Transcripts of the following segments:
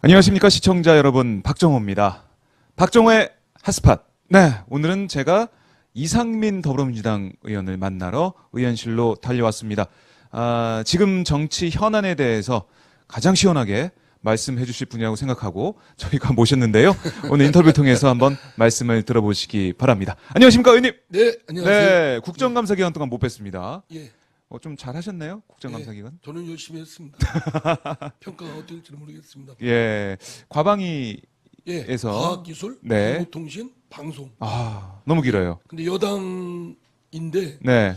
안녕하십니까 시청자 여러분, 박정호입니다. 박정호의 핫스팟. 네, 오늘은 제가 이상민 더불어민주당 의원을 만나러 의원실로 달려왔습니다. 지금 정치 현안에 대해서 가장 시원하게 말씀해 주실 분이라고 생각하고 저희가 모셨는데요. 오늘 인터뷰 통해서 한번 말씀을 들어보시기 바랍니다. 안녕하십니까 의원님. 네, 안녕하세요. 네, 국정감사 기간 동안 못 뵀습니다. 예, 좀 잘하셨나요? 국정감사 예, 기간? 저는 열심히 했습니다. 평가가 어떨지는 모르겠습니다. 예, 과방위 예, 에서. 과학기술, 네. 정보통신, 방송. 너무 길어요. 근데 여당인데 네.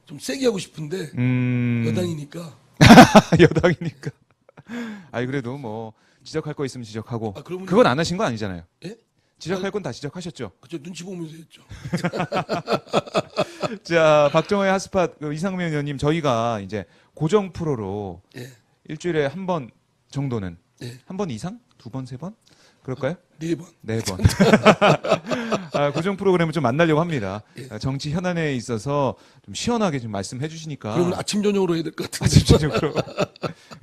좀 세게 하고 싶은데 여당이니까. 여당이니까. 아니 그래도 뭐 지적할 거 있으면 지적하고. 그러면 그건 안 하신 거 아니잖아요. 예? 지적할 건 다 지적하셨죠. 그저 눈치 보면서 했죠. 자, 박정호의 핫스팟 이상민 의원님, 저희가 이제 고정 프로로 예, 일주일에 한 번 정도는, 예, 한 번 이상? 두 번, 세 번? 그럴까요? 4번. 네 번. 고정 프로그램을 좀 만나려고 합니다. 예. 정치 현안에 있어서 좀 시원하게 좀 말씀해 주시니까. 그러면 아침 저녁으로 해야 될 것 같은데. 집중적으로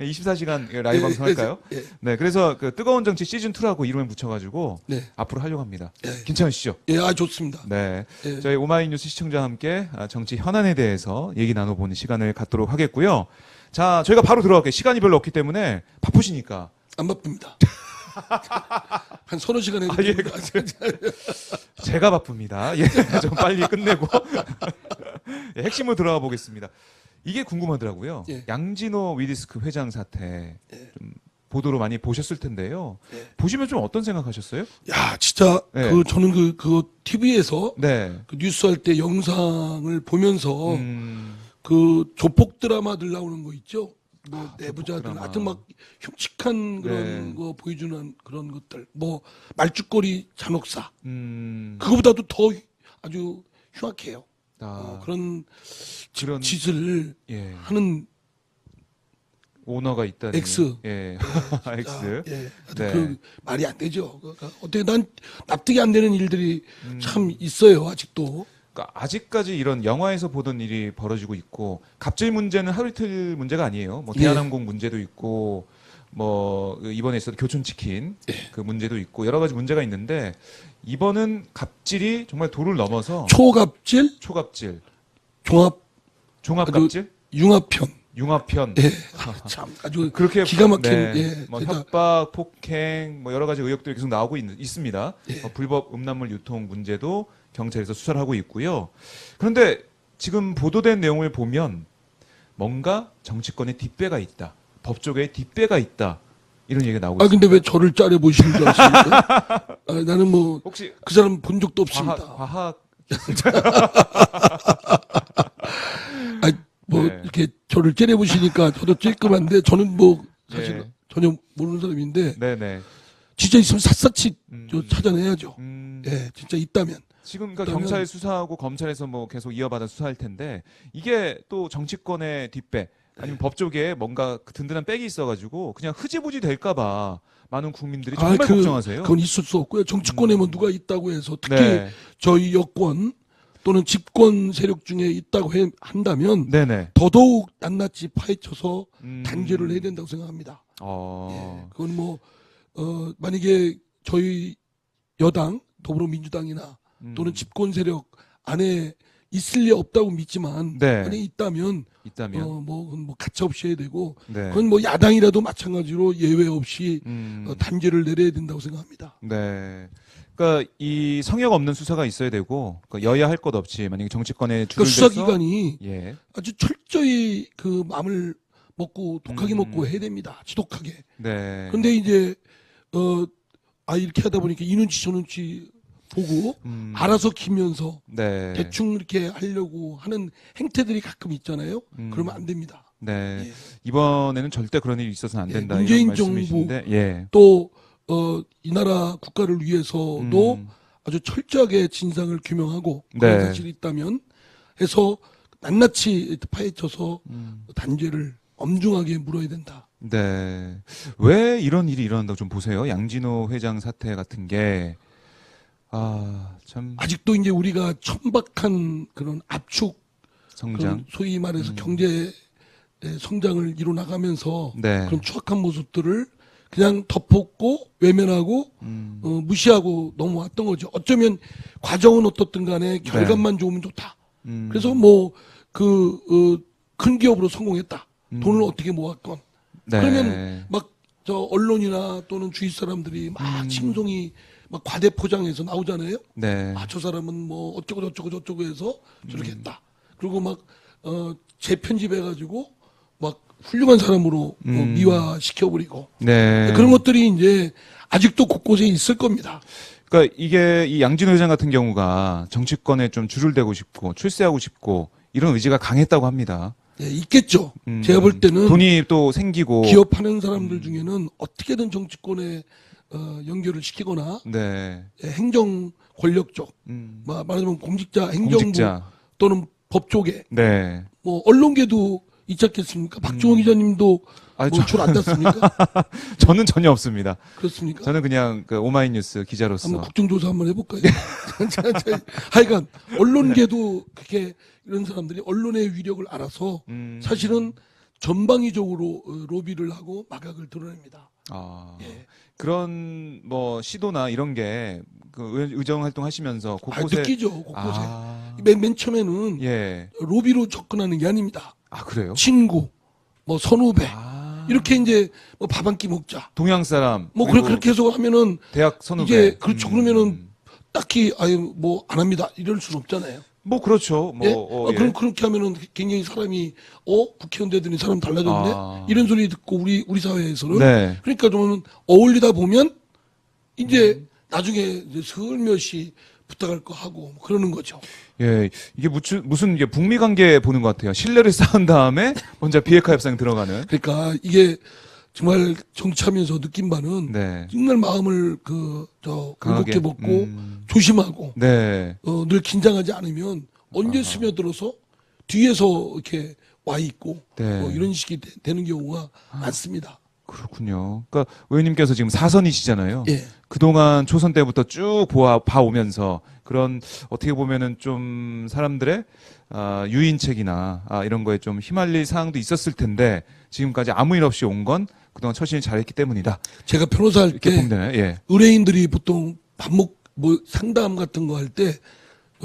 24시간 라이브 방송할까요? 예, 네, 그래서 그 뜨거운 정치 시즌 2라고 이름을 붙여가지고 네, 앞으로 하려고 합니다. 예, 괜찮으시죠? 예, 좋습니다. 네, 예. 저희 오마이뉴스 시청자와 함께 정치 현안에 대해서 얘기 나눠보는 시간을 갖도록 하겠고요. 자, 저희가 바로 들어갈게요. 시간이 별로 없기 때문에 바쁘시니까. 안 바쁩니다. 한 서너 시간 해도 예, 됩니다. 제가 바쁩니다. 예, 좀 빨리 끝내고 예, 핵심으로 들어가 보겠습니다. 이게 궁금하더라고요. 예. 양진호 위디스크 회장 사태 예. 좀 보도로 많이 보셨을 텐데요. 예. 보시면 좀 어떤 생각하셨어요? 야, 진짜 네. 저는 그 TV에서 네. 그 뉴스 할 때 영상을 보면서 음, 그 조폭 드라마들 나오는 거 있죠? 뭐 내부자들 드라마. 하여튼 막 흉측한 그런 네. 거 보여주는 그런 것들 뭐 말죽거리 잔혹사 음, 그거보다도 더 아주 흉악해요. 그런 그런 짓을 예, 하는 오너가 있다니. X. 예, X. 예, 네. 그 말이 안 되죠. 그러니까 어떻게 난 납득이 안 되는 일들이 음. 참 있어요 아직도. 그러니까 아직까지 이런 영화에서 보던 일이 벌어지고 있고, 갑질 문제는 하루 이틀 문제가 아니에요. 뭐 예. 대한항공 문제도 있고, 뭐 이번에 있었던 교촌치킨 그 문제도 있고 여러 가지 문제가 있는데, 이번은 갑질이 정말 도를 넘어서 초갑질, 초갑질, 종합 종합갑질, 융합편. 융합편. 예, 참 아주 그렇게 기가 막힌 네, 예, 뭐 그러니까 협박, 폭행, 뭐 여러 가지 의혹들이 계속 나오고 있습니다. 예. 불법 음란물 유통 문제도 경찰에서 수사를 하고 있고요. 그런데 지금 보도된 내용을 보면 뭔가 정치권에 뒷배가 있다, 법조계에 뒷배가 있다, 이런 얘기가 나오고 있습니다. 근데 왜 저를 짜려 보시는 줄 아십니까? 나는 뭐 그 혹시 사람 본 적도 없습니다. 과학 뭐 네. 이렇게 저를 째려 보시니까 저도 찔끔한데 저는 뭐 사실 예. 전혀 모르는 사람인데 네네. 진짜 있으면 샅샅이 저 음. 찾아내야죠. 음. 예, 진짜 있다면. 지금 그러니까 그러면- 경찰 수사하고 검찰에서 뭐 계속 이어받아 수사할 텐데, 이게 또 정치권의 뒷배 아니면 법조계에 뭔가 그 든든한 백이 있어가지고 그냥 흐지부지 될까봐 많은 국민들이 정말 걱정하세요. 그건 있을 수 없고요. 정치권에 뭐 누가 있다고 해서 특히 네, 저희 여권 또는 집권 세력 중에 있다고 한다면 네네. 더더욱 낱낱이 파헤쳐서 음. 단죄를 해야 된다고 생각합니다. 어, 예, 그건 뭐 만약에 저희 여당 더불어민주당이나 또는 집권 세력 안에 있을 리 없다고 믿지만 네. 만약에 있다면 있다면. 뭐 가차없이 해야 되고 네. 그건 뭐 야당이라도 마찬가지로 예외 없이 음. 단죄를 내려야 된다고 생각합니다. 네. 그러니까 이 성역 없는 수사가 있어야 되고, 그러니까 여야 할 것 없이 만약에 정치권에 줄을 그러니까 대서 수사기관이 예. 아주 철저히 그 마음을 먹고 독하게 음. 먹고 해야 됩니다. 지독하게. 네. 근데 이제 이렇게 하다 보니까 이 눈치 저 눈치 보고 알아서 키면서 네. 대충 이렇게 하려고 하는 행태들이 가끔 있잖아요. 그러면 안 됩니다. 네. 예. 이번에는 절대 그런 일이 있어서는 안 예, 된다. 문재인 이런 말씀이신데, 예. 또 이 나라 국가를 위해서도 음. 아주 철저하게 진상을 규명하고 네. 그런 사실이 있다면 해서 낱낱이 파헤쳐서 단죄를 엄중하게 물어야 된다. 네. 왜 이런 일이 일어난다고 좀 보세요? 양진호 회장 사태 같은 게, 참, 아직도 이제 우리가 천박한 그런 압축, 성장. 소위 말해서 경제 성장을 이뤄 나가면서 네. 그런 추악한 모습들을 그냥 덮었고 외면하고 무시하고 넘어왔던 거죠. 어쩌면 과정은 어떻든 간에 결과만 좋으면 좋다. 그래서 뭐 큰 기업으로 성공했다. 돈을 어떻게 모았건. 네. 그러면 막 저 언론이나 또는 주위 사람들이 막 칭송이 막 과대 포장해서 나오잖아요. 네. 아, 저 사람은 뭐 어쩌고 저쩌고 저쩌고 해서 저렇게 했다. 그리고 막 재편집해가지고 막 훌륭한 사람으로 미화시켜버리고 네. 그런 것들이 이제 아직도 곳곳에 있을 겁니다. 그러니까 이게 이 양진호 회장 같은 경우가 정치권에 좀 줄을 대고 싶고 출세하고 싶고 이런 의지가 강했다고 합니다. 예, 있겠죠. 제가 볼 때는 돈이 또 생기고 기업하는 사람들 중에는 어떻게든 정치권에 연결을 시키거나 네. 예, 행정 권력 쪽, 말하자면 공직자, 행정부 공직자. 또는 법 쪽에 네. 뭐 언론계도 있지 않겠습니까? 박주호 기자님도 아니, 뭐 줄 안 닿습니까? 저는 전혀 없습니다. 그렇습니까? 저는 그냥 그 오마이뉴스 기자로서 한번 국정조사 한번 해볼까요? 하여간 언론계도 그렇게 이런 사람들이 언론의 위력을 알아서 사실은 전방위적으로 로비를 하고 마각을 드러냅니다. 아, 예. 그런 뭐 시도나 이런 게 그 의정 활동하시면서 곳곳에 느끼죠, 곳곳에. 아, 맨 처음에는 예. 로비로 접근하는 게 아닙니다. 아, 그래요? 친구, 뭐 선후배 아, 이렇게 이제 뭐 밥 한 끼 먹자. 동양 사람 뭐 그리고 그렇게 해서 하면은 대학 선후배 이게 그렇죠. 그러면은 딱히 아유 뭐 안 합니다. 이럴 수는 없잖아요. 뭐 그렇죠. 뭐 예? 예. 그럼 그렇게 하면은 굉장히 사람이 국회의원 되더니 사람 달라졌네. 아. 이런 소리 듣고 우리 사회에서는 네. 그러니까 좀 어울리다 보면 이제 나중에 이제 슬며시 부탁할 거 하고 뭐 그러는 거죠. 예, 이게 무슨 이게 북미 관계 보는 것 같아요. 신뢰를 쌓은 다음에 먼저 비핵화 협상 들어가는. 그러니까 이게 정말 정치하면서 느낀 바는 네. 정말 마음을 강하게. 굴복해 먹고 조심하고 네. 늘 긴장하지 않으면 언제 스며들어서 뒤에서 이렇게 와 있고 네. 이런 식이 되는 경우가 많습니다. 그렇군요. 그러니까 의원님께서 지금 사선이시잖아요. 예. 그동안 초선 때부터 쭉 봐오면서 그런 어떻게 보면은 좀 사람들의 유인책이나 이런 거에 좀 휘말릴 사항도 있었을 텐데 지금까지 아무 일 없이 온 건 그동안 처신을 잘했기 때문이다. 제가 변호사 할 이렇게 때 보면 되나요? 예. 의뢰인들이 보통 뭐 상담 같은 거 할 때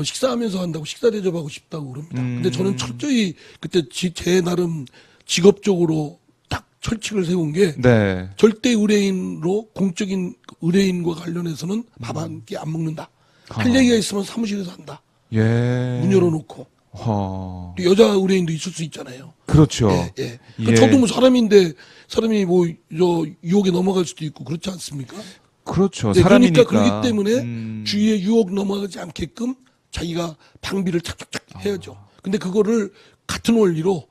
식사하면서 한다고 식사 대접하고 싶다고 그럽니다. 근데 저는 철저히 그때 제 나름 직업적으로 딱 철칙을 세운 게 네. 절대 의뢰인으로 공적인 의뢰인과 관련해서는 밥 한 끼 안 먹는다. 할 얘기가 있으면 사무실에서 한다. 예. 문 열어놓고. 여자 의뢰인도 있을 수 있잖아요. 그렇죠. 예, 예. 예. 저도 뭐 사람인데 사람이 뭐 유혹에 넘어갈 수도 있고 그렇지 않습니까? 그렇죠. 네, 사람이니까. 그러기 때문에 주위에 유혹 넘어가지 않게끔 자기가 방비를 착착착 해야죠. 근데 그거를 같은 원리로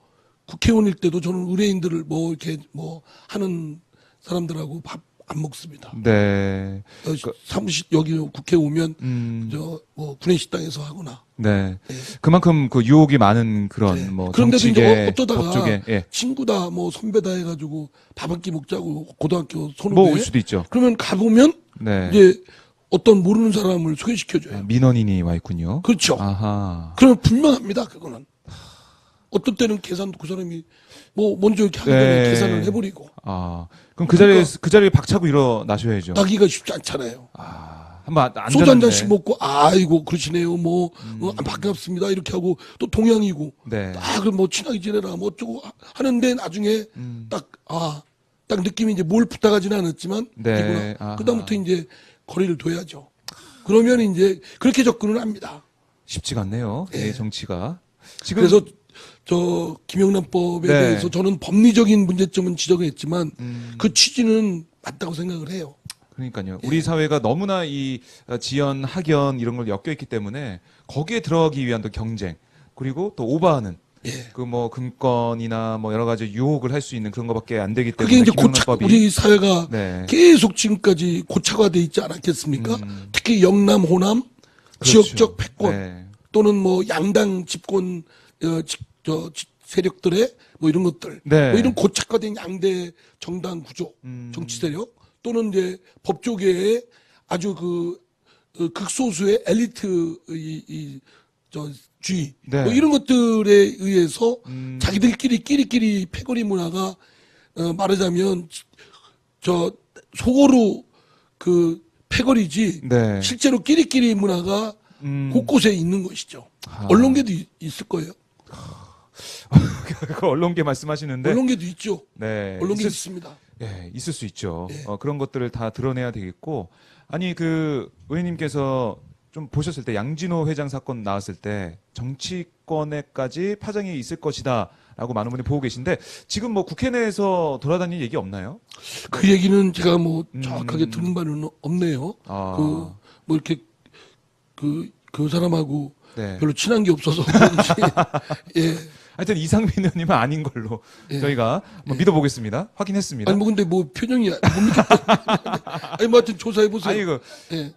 국회의원일 때도 저는 의뢰인들을 뭐 이렇게 뭐 하는 사람들하고 밥 안 먹습니다. 네. 사무실 여기 국회 오면 저 뭐 구내식당에서 하거나. 네. 예. 그만큼 그 유혹이 많은 그런 네. 뭐 그런데도 정치계 이제 어쩌다가 법조계 예. 친구다 뭐 선배다 해가지고 밥 한 끼 먹자고 고등학교 선후배. 뭐 올 수도 있죠. 그러면 가보면 네. 이제 어떤 모르는 사람을 소개시켜줘요. 민원인이 와 있군요. 그렇죠. 아하. 그러면 분명합니다. 그거는. 어떤 때는 계산도 그 사람이 뭐 먼저 이렇게 하기 전에 네. 계산을 해버리고 그럼 그러니까 그 자리에 박차고 일어나셔야죠. 나기가 쉽지 않잖아요. 한번 안 소주 한 되는데. 잔씩 먹고 아이고 그러시네요. 뭐 반갑습니다 이렇게 하고 또 동양이고 네. 그럼 뭐 친하게 지내라 뭐 어쩌고 하는데 나중에 딱 느낌이 이제 뭘 부탁하지는 않았지만 네. 이구나. 아하. 그다음부터 이제 거리를 둬야죠. 그러면 이제 그렇게 접근을 합니다. 쉽지가 않네요. 예. 이 정치가. 지금 그래서 저 김영란법에 네. 대해서 저는 법리적인 문제점은 지적했지만 그 취지는 맞다고 생각을 해요. 그러니까요. 예. 우리 사회가 너무나 이 지연, 학연 이런 걸 엮여 있기 때문에 거기에 들어가기 위한 또 경쟁 그리고 또 오버하는 예. 그 뭐 금권이나 뭐 여러 가지 유혹을 할 수 있는 그런 것밖에 안 되기 때문에 그게 이제 김영란법이 우리 사회가 네. 계속 지금까지 고착화돼 있지 않았겠습니까? 특히 영남, 호남, 그렇죠. 지역적 패권 네. 또는 뭐 양당 집권 세력들의 뭐 이런 것들, 네. 뭐 이런 고착화된 양대 정당 구조, 정치 세력 또는 이제 법조계의 아주 극소수의 엘리트 저 주의 네. 뭐 이런 것들에 의해서 자기들끼리 끼리끼리 패거리 문화가 말하자면 저 속어로 그 패거리지 네. 실제로 끼리끼리 문화가 곳곳에 있는 것이죠. 아. 언론계도 있을 거예요. 그 언론계 말씀하시는데 언론계도 있죠. 네. 언론계 있습니다. 예, 있을 수 있죠. 예. 그런 것들을 다 드러내야 되겠고, 아니 그 의원님께서 좀 보셨을 때 양진호 회장 사건 나왔을 때 정치권에까지 파장이 있을 것이다라고 많은 분이 보고 계신데 지금 뭐 국회 내에서 돌아다니는 얘기 없나요? 그 얘기는 제가 뭐 정확하게 들은 바는 없네요. 아. 그 뭐 이렇게 그 사람하고 네. 별로 친한 게 없어서 그런지 예. 하여튼 이상민 의원님은 아닌 걸로 예. 저희가 한번 믿어보겠습니다. 확인했습니다. 아니 뭐 근데 뭐 표정이 못 믿겠다. 아니 뭐 하여튼 조사해 보세요. 아니 그 예.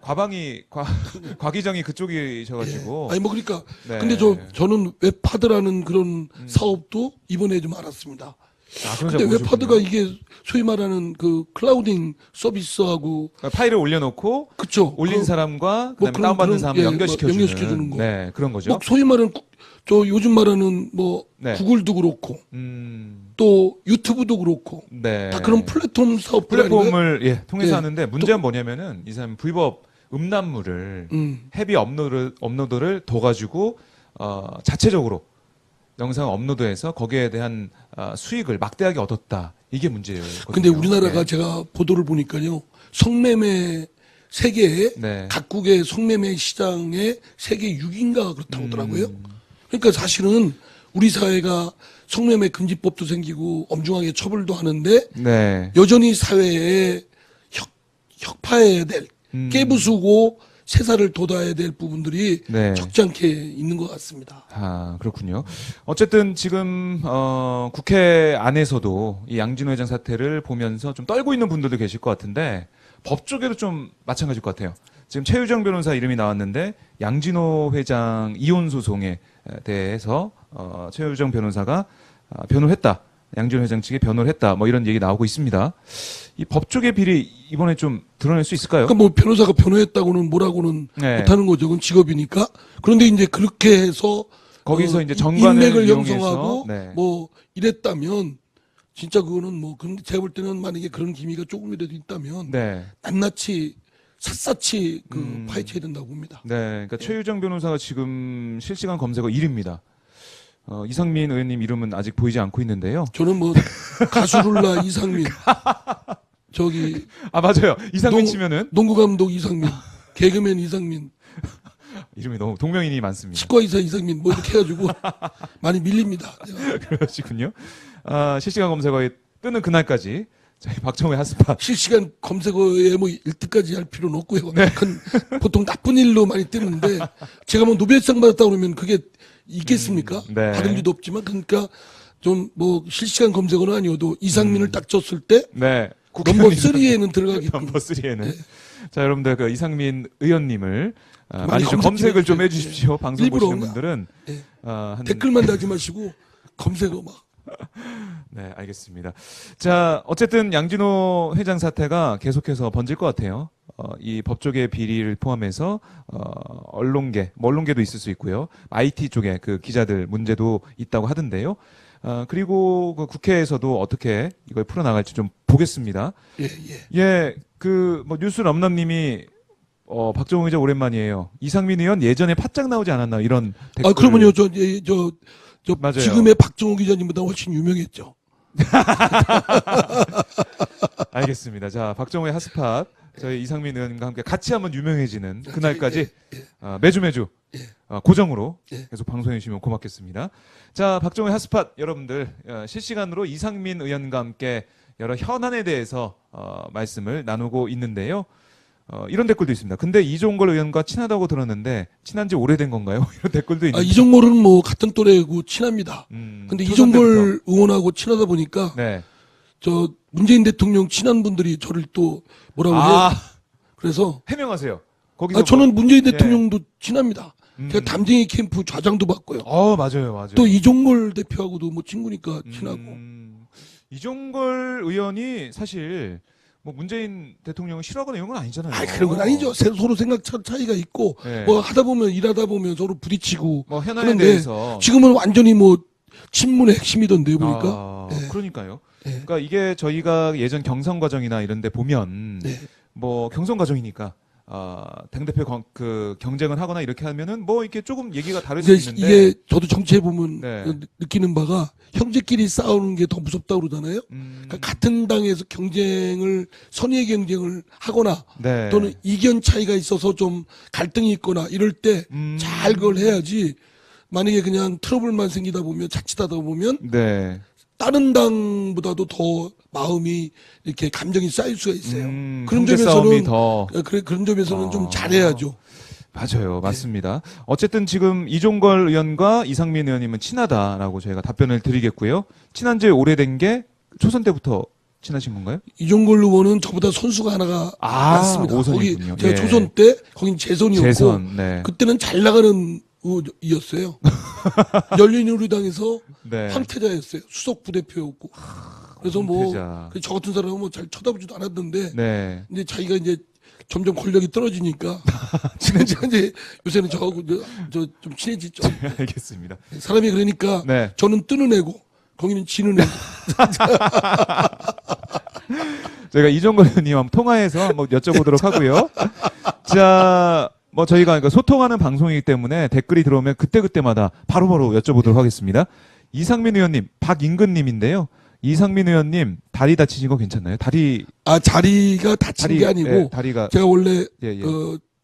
과기정이 그쪽이셔가지고. 아니 뭐 그러니까 네. 근데 저는 웹하드라는 그런 사업도 이번에 좀 알았습니다. 아, 그런 근데 잘 웹하드가 모르셨군요. 이게 소위 말하는 그 클라우딩 서비스하고 그러니까 파일을 올려놓고 그쵸? 올린 그 사람과 뭐 그다음에 그런- 다운받는 그런, 사람을 예, 연결시켜주는, 연결시켜주는 거. 네, 그런 거죠. 뭐 소위 말하는 저 요즘 말하는 뭐 네. 구글도 그렇고 음, 또 유튜브도 그렇고 네. 다 그런 플랫폼 사업들 아닌가요? 플랫폼을 통해서 예. 하는데 문제는 뭐냐면은 이 사람 불법 음란물을 헤비 업로드를 둬가지고 자체적으로 영상 업로드해서 거기에 대한 수익을 막대하게 얻었다. 이게 문제예요. 근데 우리나라가 제가 보도를 보니까요. 성매매 세계에 네. 각국의 성매매 시장의 세계 6인가 그렇다고 하더라고요. 그러니까 사실은 우리 사회가 성매매 금지법도 생기고 엄중하게 처벌도 하는데 네. 여전히 사회에 혁파해야 될 깨부수고 세사를 돋아야 될 부분들이 네. 적지 않게 있는 것 같습니다. 아, 그렇군요. 어쨌든 지금 국회 안에서도 이 양진호 회장 사태를 보면서 좀 떨고 있는 분들도 계실 것 같은데 법 쪽에도 좀 마찬가지일 것 같아요. 지금 최유정 변호사 이름이 나왔는데 양진호 회장 이혼 소송에 대해서 최유정 변호사가 변호를 했다. 양진호 회장 측에 변호를 했다. 뭐 이런 얘기 나오고 있습니다. 이 법 쪽의 비리 이번에 좀 드러낼 수 있을까요? 그러니까 뭐 변호사가 변호했다고는 뭐라고는 네. 못하는 거죠. 그건 직업이니까. 그런데 이제 그렇게 해서 거기서 이제 정관을 인맥을 이용해서, 형성하고 네. 뭐 이랬다면 진짜 그거는 뭐 근데 제가 볼 때는 만약에 그런 기미가 조금이라도 있다면 네. 낱낱이 샅샅이 파헤쳐야 된다고 봅니다. 네. 그러니까 최유정 변호사가 지금 실시간 검색어 1위입니다. 이상민 의원님 이름은 아직 보이지 않고 있는데요. 저는 뭐 가수룰라 이상민 저기 아, 맞아요. 이상민 농- 치면은 농구 감독 이상민 개그맨 이상민 이름이 너무 동명이인이 많습니다. 치과의사 이상민 뭐 이렇게 해가지고 많이 밀립니다. 제가. 그러시군요. 실시간 검색어에 뜨는 그날까지 저희 박정호의 핫스팟. 실시간 검색어에 뭐 1등까지 할 필요는 없고요. 네. 그건 보통 나쁜 일로 많이 뜨는데 제가 뭐 노벨상 받았다 그러면 그게 있겠습니까? 네. 받을 리도 없지만 그러니까 좀 뭐 실시간 검색어는 아니어도 이상민을 딱 쳤을 때 네. 넘버 3에는 들어가겠고 넘버 3에는. 자, 여러분들 그 이상민 의원님을 많이 좀 검색 검색을 좀 좀 해주십시오. 방송 일부러 보시는 분들은. 예. 한 댓글만 달지 마시고 검색어 막 네, 알겠습니다. 자, 어쨌든 양진호 회장 사태가 계속해서 번질 것 같아요. 이 법조계 비리를 포함해서 언론계, 뭐 언론계도 있을 수 있고요. IT 쪽에 그 기자들 문제도 있다고 하던데요. 그리고 그 국회에서도 어떻게 이걸 풀어나갈지 좀 보겠습니다. 예, 예. 예, 그 뭐 뉴스 럼럼님이 박정호 기자 오랜만이에요. 이상민 의원 예전에 팟짱 나오지 않았나 이런 댓글. 아 그러면요 저 맞아요. 지금의 박정호 기자님보다 훨씬 유명했죠. 알겠습니다. 자, 박정호의 핫스팟 저희 이상민 의원님과 함께 같이 한번 유명해지는 그날까지 매주 고정으로 예. 계속 방송해 주시면 고맙겠습니다. 자, 박정호의 핫스팟 여러분들 실시간으로 이상민 의원과 함께 여러 현안에 대해서 말씀을 나누고 있는데요. 이런 댓글도 있습니다. 근데 이종걸 의원과 친하다고 들었는데 친한 지 오래된 건가요? 이런 댓글도 아, 있는데. 이종걸은 뭐 같은 또래고 친합니다. 근데 초선 이종걸 의원하고 친하다 보니까 네. 저 문재인 대통령 친한 분들이 저를 또 뭐라고 해요. 아, 그래서 해명하세요. 거기서 아, 저는 문재인 예. 대통령도 친합니다. 제가 담쟁이 캠프 좌장도 받고요. 맞아요. 또 이종걸 대표하고도 뭐 친구니까 친하고. 이종걸 의원이 사실 뭐 문재인 대통령을 싫어하거나 이런 건 아니잖아요. 아, 그런 건 아니죠. 서로 생각 차이가 있고, 네. 뭐 하다 보면, 일하다 보면 서로 부딪히고. 뭐 현안에 그런데 대해서 지금은 완전히 뭐, 친문의 핵심이던데요, 보니까. 아, 네. 그러니까요. 네. 그러니까 이게 저희가 예전 경선 과정이나 이런 데 보면 네. 뭐 경선 과정이니까 당대표 그 경쟁을 하거나 이렇게 하면은 뭐 이렇게 조금 얘기가 다를 수 이제 있는데 이게 저도 정치해보면 네. 느끼는 바가 형제끼리 싸우는 게 더 무섭다고 그러잖아요. 그러니까 같은 당에서 경쟁을, 선의의 경쟁을 하거나 네. 또는 이견 차이가 있어서 좀 갈등이 있거나 이럴 때 잘 그걸 해야지 만약에 그냥 트러블만 생기다 보면 자칫하다 보면 네. 다른 당보다도 더 마음이 이렇게 감정이 쌓일 수가 있어요. 그런 형제 싸움이 점에서는 더 그런 점에서는 아. 좀 잘해야죠. 맞아요. 맞습니다. 어쨌든 지금 이종걸 의원과 이상민 의원님은 친하다라고 저희가 답변을 드리겠고요. 친한 지 오래된 게 초선 때부터 친하신 건가요? 이종걸 의원은 저보다 선수가 하나가 많습니다. 오선이군요. 거기 제가 예. 초선 때 거긴 재선이었고 재선. 네. 그때는 잘 나가는 의원이었어요. 열린우리당에서 네. 황태자였어요. 수석 부대표였고. 그래서 뭐 황태자. 저 같은 사람은 뭐 잘 쳐다보지도 않았는데 네. 근데 자기가 이제 점점 권력이 떨어지니까 친해져. 이제 요새는 저하고 저 좀 친해지죠. 알겠습니다. 사람이 그러니까 네. 저는 뜨는 애고 거기는 지는 애고. 저희가 이종걸 의원님 한번 통화해서 한번 여쭤보도록 하고요. 자, 뭐 저희가 그러니까 소통하는 방송이기 때문에 댓글이 들어오면 그때그때마다 바로바로 여쭤보도록 하겠습니다. 이상민 의원님, 박인근님인데요. 이상민 의원님, 다리 다치신 거 괜찮나요? 다리, 아 자리가 다친 게 아니고 예, 다리가, 제가 원래 예, 예.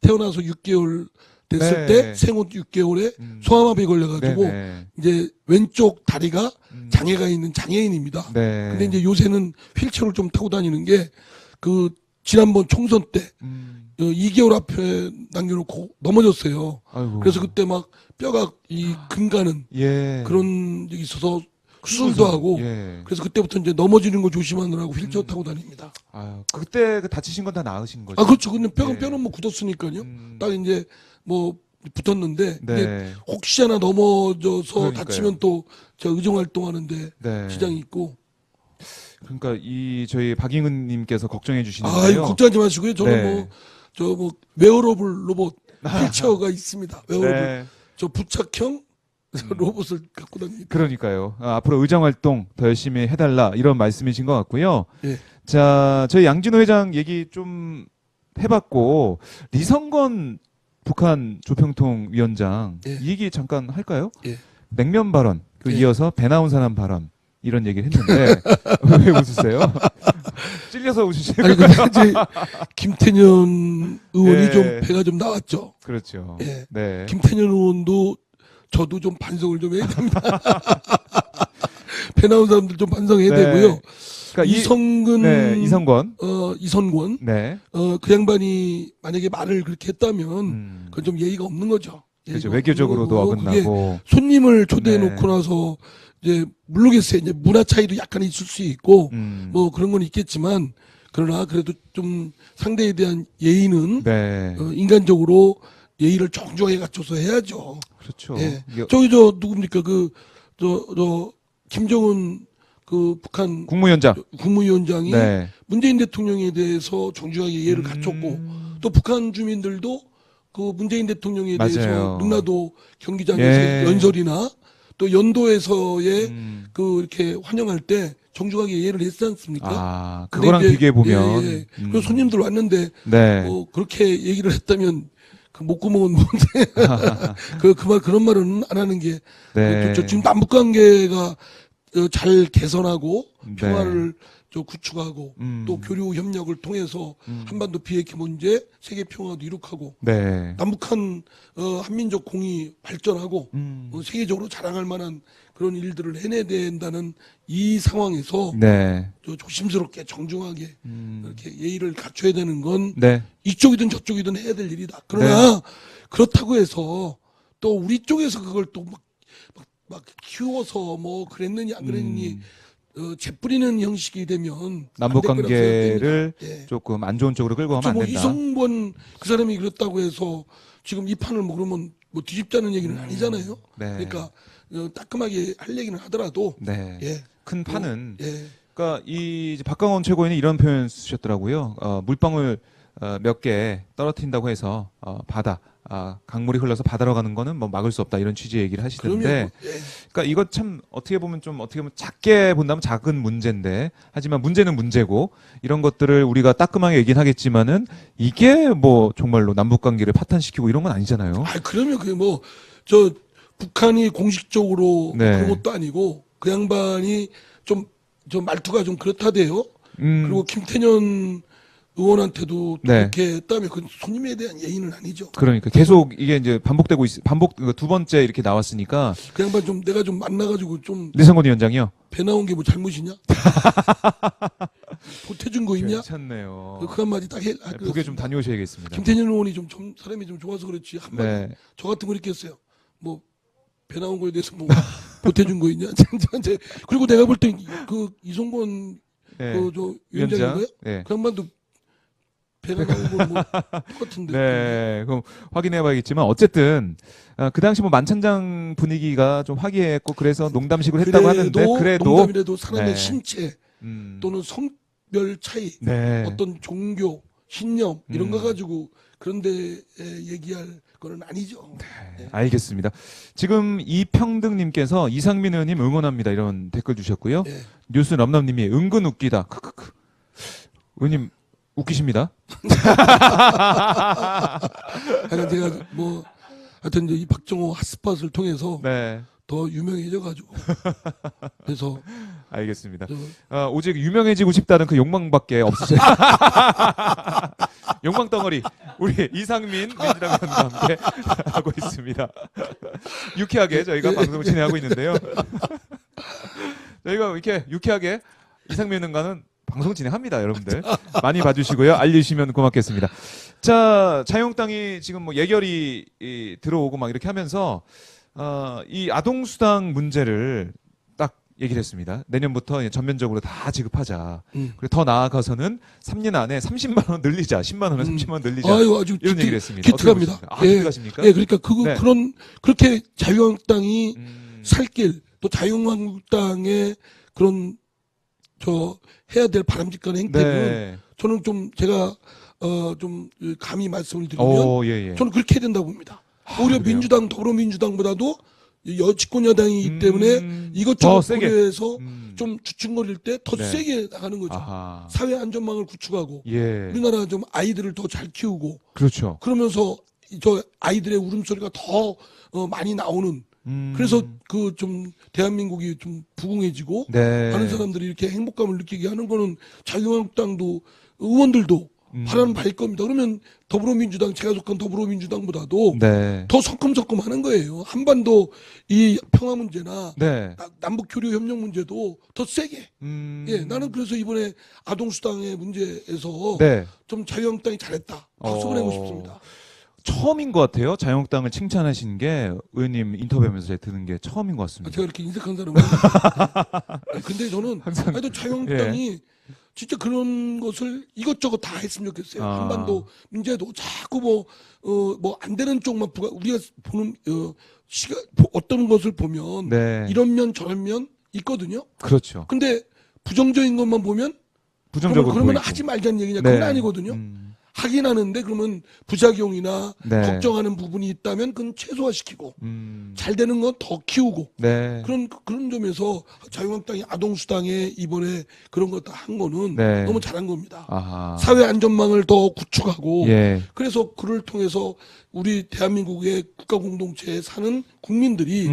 태어나서 6개월 됐을 네. 때 생후 6개월에 소아마비에 걸려가지고 네네. 이제 왼쪽 다리가 음. 장애가 있는 장애인입니다. 네. 근데 이제 요새는 휠체어를 좀 타고 다니는 게 그 지난번 총선 때 2개월 앞에 남겨놓고 넘어졌어요. 아이고. 그래서 그때 막 뼈가 이 금가는 예. 그런 적이 있어서 수술도 하고 예. 그래서 그때부터 이제 넘어지는 거 조심하느라고 휠체어 타고 다닙니다. 아, 그때 그 다치신 건 다 나으신 거죠? 아 그렇죠. 근데 예. 뼈는 뭐 굳었으니까요. 딱 이제 뭐 붙었는데 이게 네. 혹시 하나 넘어져서 그러니까요. 다치면 또 제가 의정 활동하는데 네. 지장이 있고. 그러니까 저희 박잉은님께서 걱정해 아, 주시는데요. 이거 걱정하지 마시고요. 저는 네. 뭐 웨어러블 로봇 휠체어가 있습니다. 웨어러블 네. 저 부착형 로봇을 갖고 다닙니다. 그러니까요. 앞으로 의정 활동 더 열심히 해달라 이런 말씀이신 것 같고요. 예. 자, 저희 양진호 회장 얘기 좀 해봤고 리성건 북한 조평통 위원장 예. 이 얘기 잠깐 할까요? 예. 냉면 발언 그 예. 이어서 배 나온 사람 발언 이런 얘기를 했는데 왜 웃으세요? 찔려서 웃으시는 아니 거예요? 근데 이제 김태년 의원이 예. 좀 배가 좀 나왔죠. 그렇죠. 예. 네. 김태년 의원도 저도 좀 반성을 좀 해야 됩니다. 배 나온 사람들 좀 반성해야 네. 되고요. 그러니까 이성근 이성권. 이선권 네. 그 양반이 만약에 말을 그렇게 했다면 그건 좀 예의가 없는 거죠. 그렇죠. 예의가 외교적으로도 없는 거고, 그게 어긋나고. 손님을 초대해 네. 놓고 나서 이제 모르겠어요. 이제 문화 차이도 약간 있을 수 있고 뭐 그런 건 있겠지만 그러나 그래도 좀 상대에 대한 예의는 네. 인간적으로 예의를 정중하게 갖춰서 해야죠. 그렇죠. 예. 이게 저기 누굽니까 김정은 그 북한 국무위원장. 국무위원장이 네. 문재인 대통령에 대해서 정중하게 예의를 갖췄고 또 북한 주민들도 그 문재인 대통령에 맞아요. 대해서 능라도 경기장에서 예. 연설이나 또 연도에서의 음. 그 이렇게 환영할 때 정중하게 예의를 했지 않습니까? 아, 근데 그거랑 이제 비교해 보면. 예, 예. 그리고 손님들 왔는데 네. 뭐 그렇게 얘기를 했다면 그 목구멍은 뭔데 그런 말은 안 하는 게 네. 지금 남북 관계가 잘 개선하고 네. 평화를 구축하고 음. 또 교류 협력을 통해서 한반도 비핵화 문제 세계 평화도 이룩하고 네. 남북한 한민족 공이 발전하고 음. 세계적으로 자랑할 만한 그런 일들을 해내야 된다는 이 상황에서 네. 조심스럽게 정중하게 이렇게 예의를 갖춰야 되는 건 네. 이쪽이든 저쪽이든 해야 될 일이다. 그러나 그렇다고 해서 또 우리 쪽에서 그걸 또 막 키워서 뭐 그랬느니 안 그랬느니 재뿌리는 형식이 되면 남북 안 될 거라고 관계를 생각됩니다. 예. 조금 안 좋은 쪽으로 끌고 가면 안 뭐 된다. 이성권 그 사람이 그랬다고 해서 지금 이 판을 뭐 그러면 뭐 뒤집자는 얘기는 아니잖아요. 네. 그러니까 따끔하게 할 얘기는 하더라도 네. 예. 큰 판은 예. 그러니까 이 이제 박강원 최고위는 이런 표현 쓰셨더라고요. 물방울 몇 개 떨어뜨린다고 해서 바다 강물이 흘러서 바다로 가는 거는 뭐 막을 수 없다 이런 취지의 얘기를 하시던데. 그럼요. 예. 그러니까 이거 참 어떻게 보면 작게 본다면 작은 문제인데 하지만 문제는 문제고 이런 것들을 우리가 따끔하게 얘기는 하겠지만은 이게 뭐 정말로 남북 관계를 파탄시키고 이런 건 아니잖아요. 아, 그러면 그게 뭐 저 북한이 공식적으로 네. 그런 것도 아니고 그 양반이 좀 말투가 좀 그렇다대요. 그리고 김태년 의원한테도 네. 그렇게 했다면 그 손님에 대한 예의는 아니죠. 그러니까 계속 이게 이제 두 번째 이렇게 나왔으니까 그 양반 좀 내가 좀 만나가지고 좀 내성건 위원장이요. 배 나온 게 뭐 잘못이냐? 보태준 거 있냐? 괜찮네요. 그 한마디 딱 해. 네, 북에 좀 다녀오셔야겠습니다. 김태년 의원이 좀 사람이 좀 좋아서 그렇지 한마디 네. 저 같은 거 이렇게 했어요. 뭐 배 나온 거에 대해서 뭐 보태준 거 있냐? 이제 그리고 내가 볼 때 그 이성건 네. 저 위원장인가요? 네. 그 양반도 배가 나온 거뭐 똑같은데. 네, 그럼 확인해봐야겠지만 어쨌든 그 당시 뭐 만찬장 분위기가 좀 화기애애했고 그래서 농담식으로 했다고 하는데 그래도 농담이라도 사람의 네. 신체 음, 또는 성별 차이, 네. 어떤 종교, 신념 이런 거 가지고 그런데 얘기할 거는 아니죠. 네, 알겠습니다. 지금 이평등님께서 이상민 의원님 응원합니다 이런 댓글 주셨고요. 네. 뉴스 넘넘님이 은근 웃기다. 크크크. 의원님 웃기십니다. 하여간 제가 뭐 하여튼 이제 이 박정호 핫스팟을 통해서 네, 더 유명해져가지고 그래서 알겠습니다. 저 오직 유명해지고 싶다는 그 욕망밖에 없으세요. 욕망 덩어리 우리 이상민 민주당 의원과 함께 하고 있습니다. 유쾌하게 저희가 방송을 진행하고 있는데요. 저희가 이렇게 유쾌하게 이상민 의원과는 방송 진행합니다, 여러분들. 많이 봐주시고요. 알려주시면 고맙겠습니다. 자, 자유한국당이 지금 뭐 예결이 들어오고 막 이렇게 하면서 이 아동수당 문제를 딱 얘기를 했습니다. 내년부터 이제 전면적으로 다 지급하자. 그리고 더 나아가서는 3년 안에 30만 원 늘리자. 10만 원에 30만 원 늘리자. 아유 아주 이런 얘기를 했습니다. 기특합니다. 기특하십니까? 예, 그러니까 네. 그렇게 자유한국당이 음, 살 길 또 자유한국당의 그런 해야 될 바람직한 행태는 네. 저는 좀 제가 좀 감히 말씀을 드리면 예, 예. 저는 그렇게 해야 된다고 봅니다. 오히려 그래요? 민주당 더불어민주당보다도 집권 여당이기 때문에 더 이것저것 세게. 고려해서 음, 좀 주춤거릴 때 더 네. 세게 나가는 거죠. 아하. 사회 안전망을 구축하고 예. 우리나라 좀 아이들을 더 잘 키우고 그렇죠. 그러면서 저 아이들의 울음소리가 더 많이 나오는 음, 그래서 그 좀 대한민국이 좀 부흥해지고 네. 많은 사람들이 이렇게 행복감을 느끼게 하는 거는 자유한국당도 의원들도 바라는 바일 겁니다. 그러면 더불어민주당 제가 속한 더불어민주당보다도 네. 더 성큼성큼 하는 거예요. 한반도 이 평화 문제나 네. 남북 교류 협력 문제도 더 세게. 예, 나는 그래서 이번에 아동수당의 문제에서 네. 좀 자유한국당이 잘했다. 박수 보내고 싶습니다. 처음인 것 같아요. 자유한국당을 칭찬하신 게 의원님 인터뷰하면서 제가 듣는 게 처음인 것 같습니다. 제가 이렇게 인색한 사람은 아니, 근데 저는 항상- 하여튼 자유한국당이 진짜 그런 것을 이것저것 다 했으면 좋겠어요. 아. 한반도 문제도 자꾸 뭐 안 되는 쪽만 우리가 보는 어떤 것을 보면 네. 이런 면 저런 면 있거든요. 그렇죠. 근데 부정적인 것만 보면 부정적으로 그러면 보이고. 하지 말자는 얘기냐? 네. 그건 아니거든요. 하긴 하는데 그러면 부작용이나 네. 걱정하는 부분이 있다면 그건 최소화시키고 음, 잘 되는 건 더 키우고 네. 그런 점에서 자유한국당이 아동수당에 이번에 그런 거 다 한 거는 네. 너무 잘한 겁니다. 아하. 사회 안전망을 더 구축하고 예. 그래서 그를 통해서 우리 대한민국의 국가 공동체에 사는 국민들이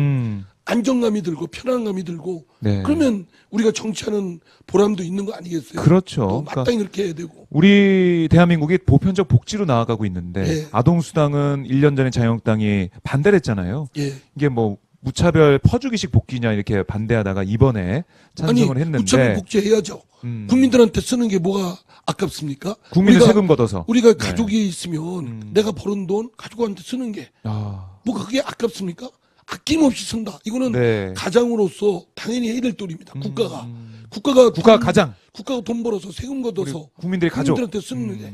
안정감이 들고 편안감이 들고 네. 그러면 우리가 정치하는 보람도 있는 거 아니겠어요? 그렇죠. 또 그러니까 마땅히 그렇게 해야 되고. 우리 대한민국이 보편적 복지로 나아가고 있는데 네. 아동수당은 1년 전에 자유한국당이 반대를 했잖아요. 예. 이게 뭐 무차별 퍼주기식 복귀냐 이렇게 반대하다가 이번에 찬성을 했는데 무차별 복지해야죠. 국민들한테 쓰는 게 뭐가 아깝습니까? 국민의 우리가- 세금 걷어서 우리가 네. 가족이 있으면 내가 벌은 돈 가족한테 쓰는 게 뭐 그게 아깝습니까? 아낌없이 쓴다. 이거는 네. 가장으로서 당연히 해야 될 돈입니다. 국가가 국가 가장 국가가 돈 벌어서 세금 우리 걷어서 국민들의 가족 국민들한테 쓰는 게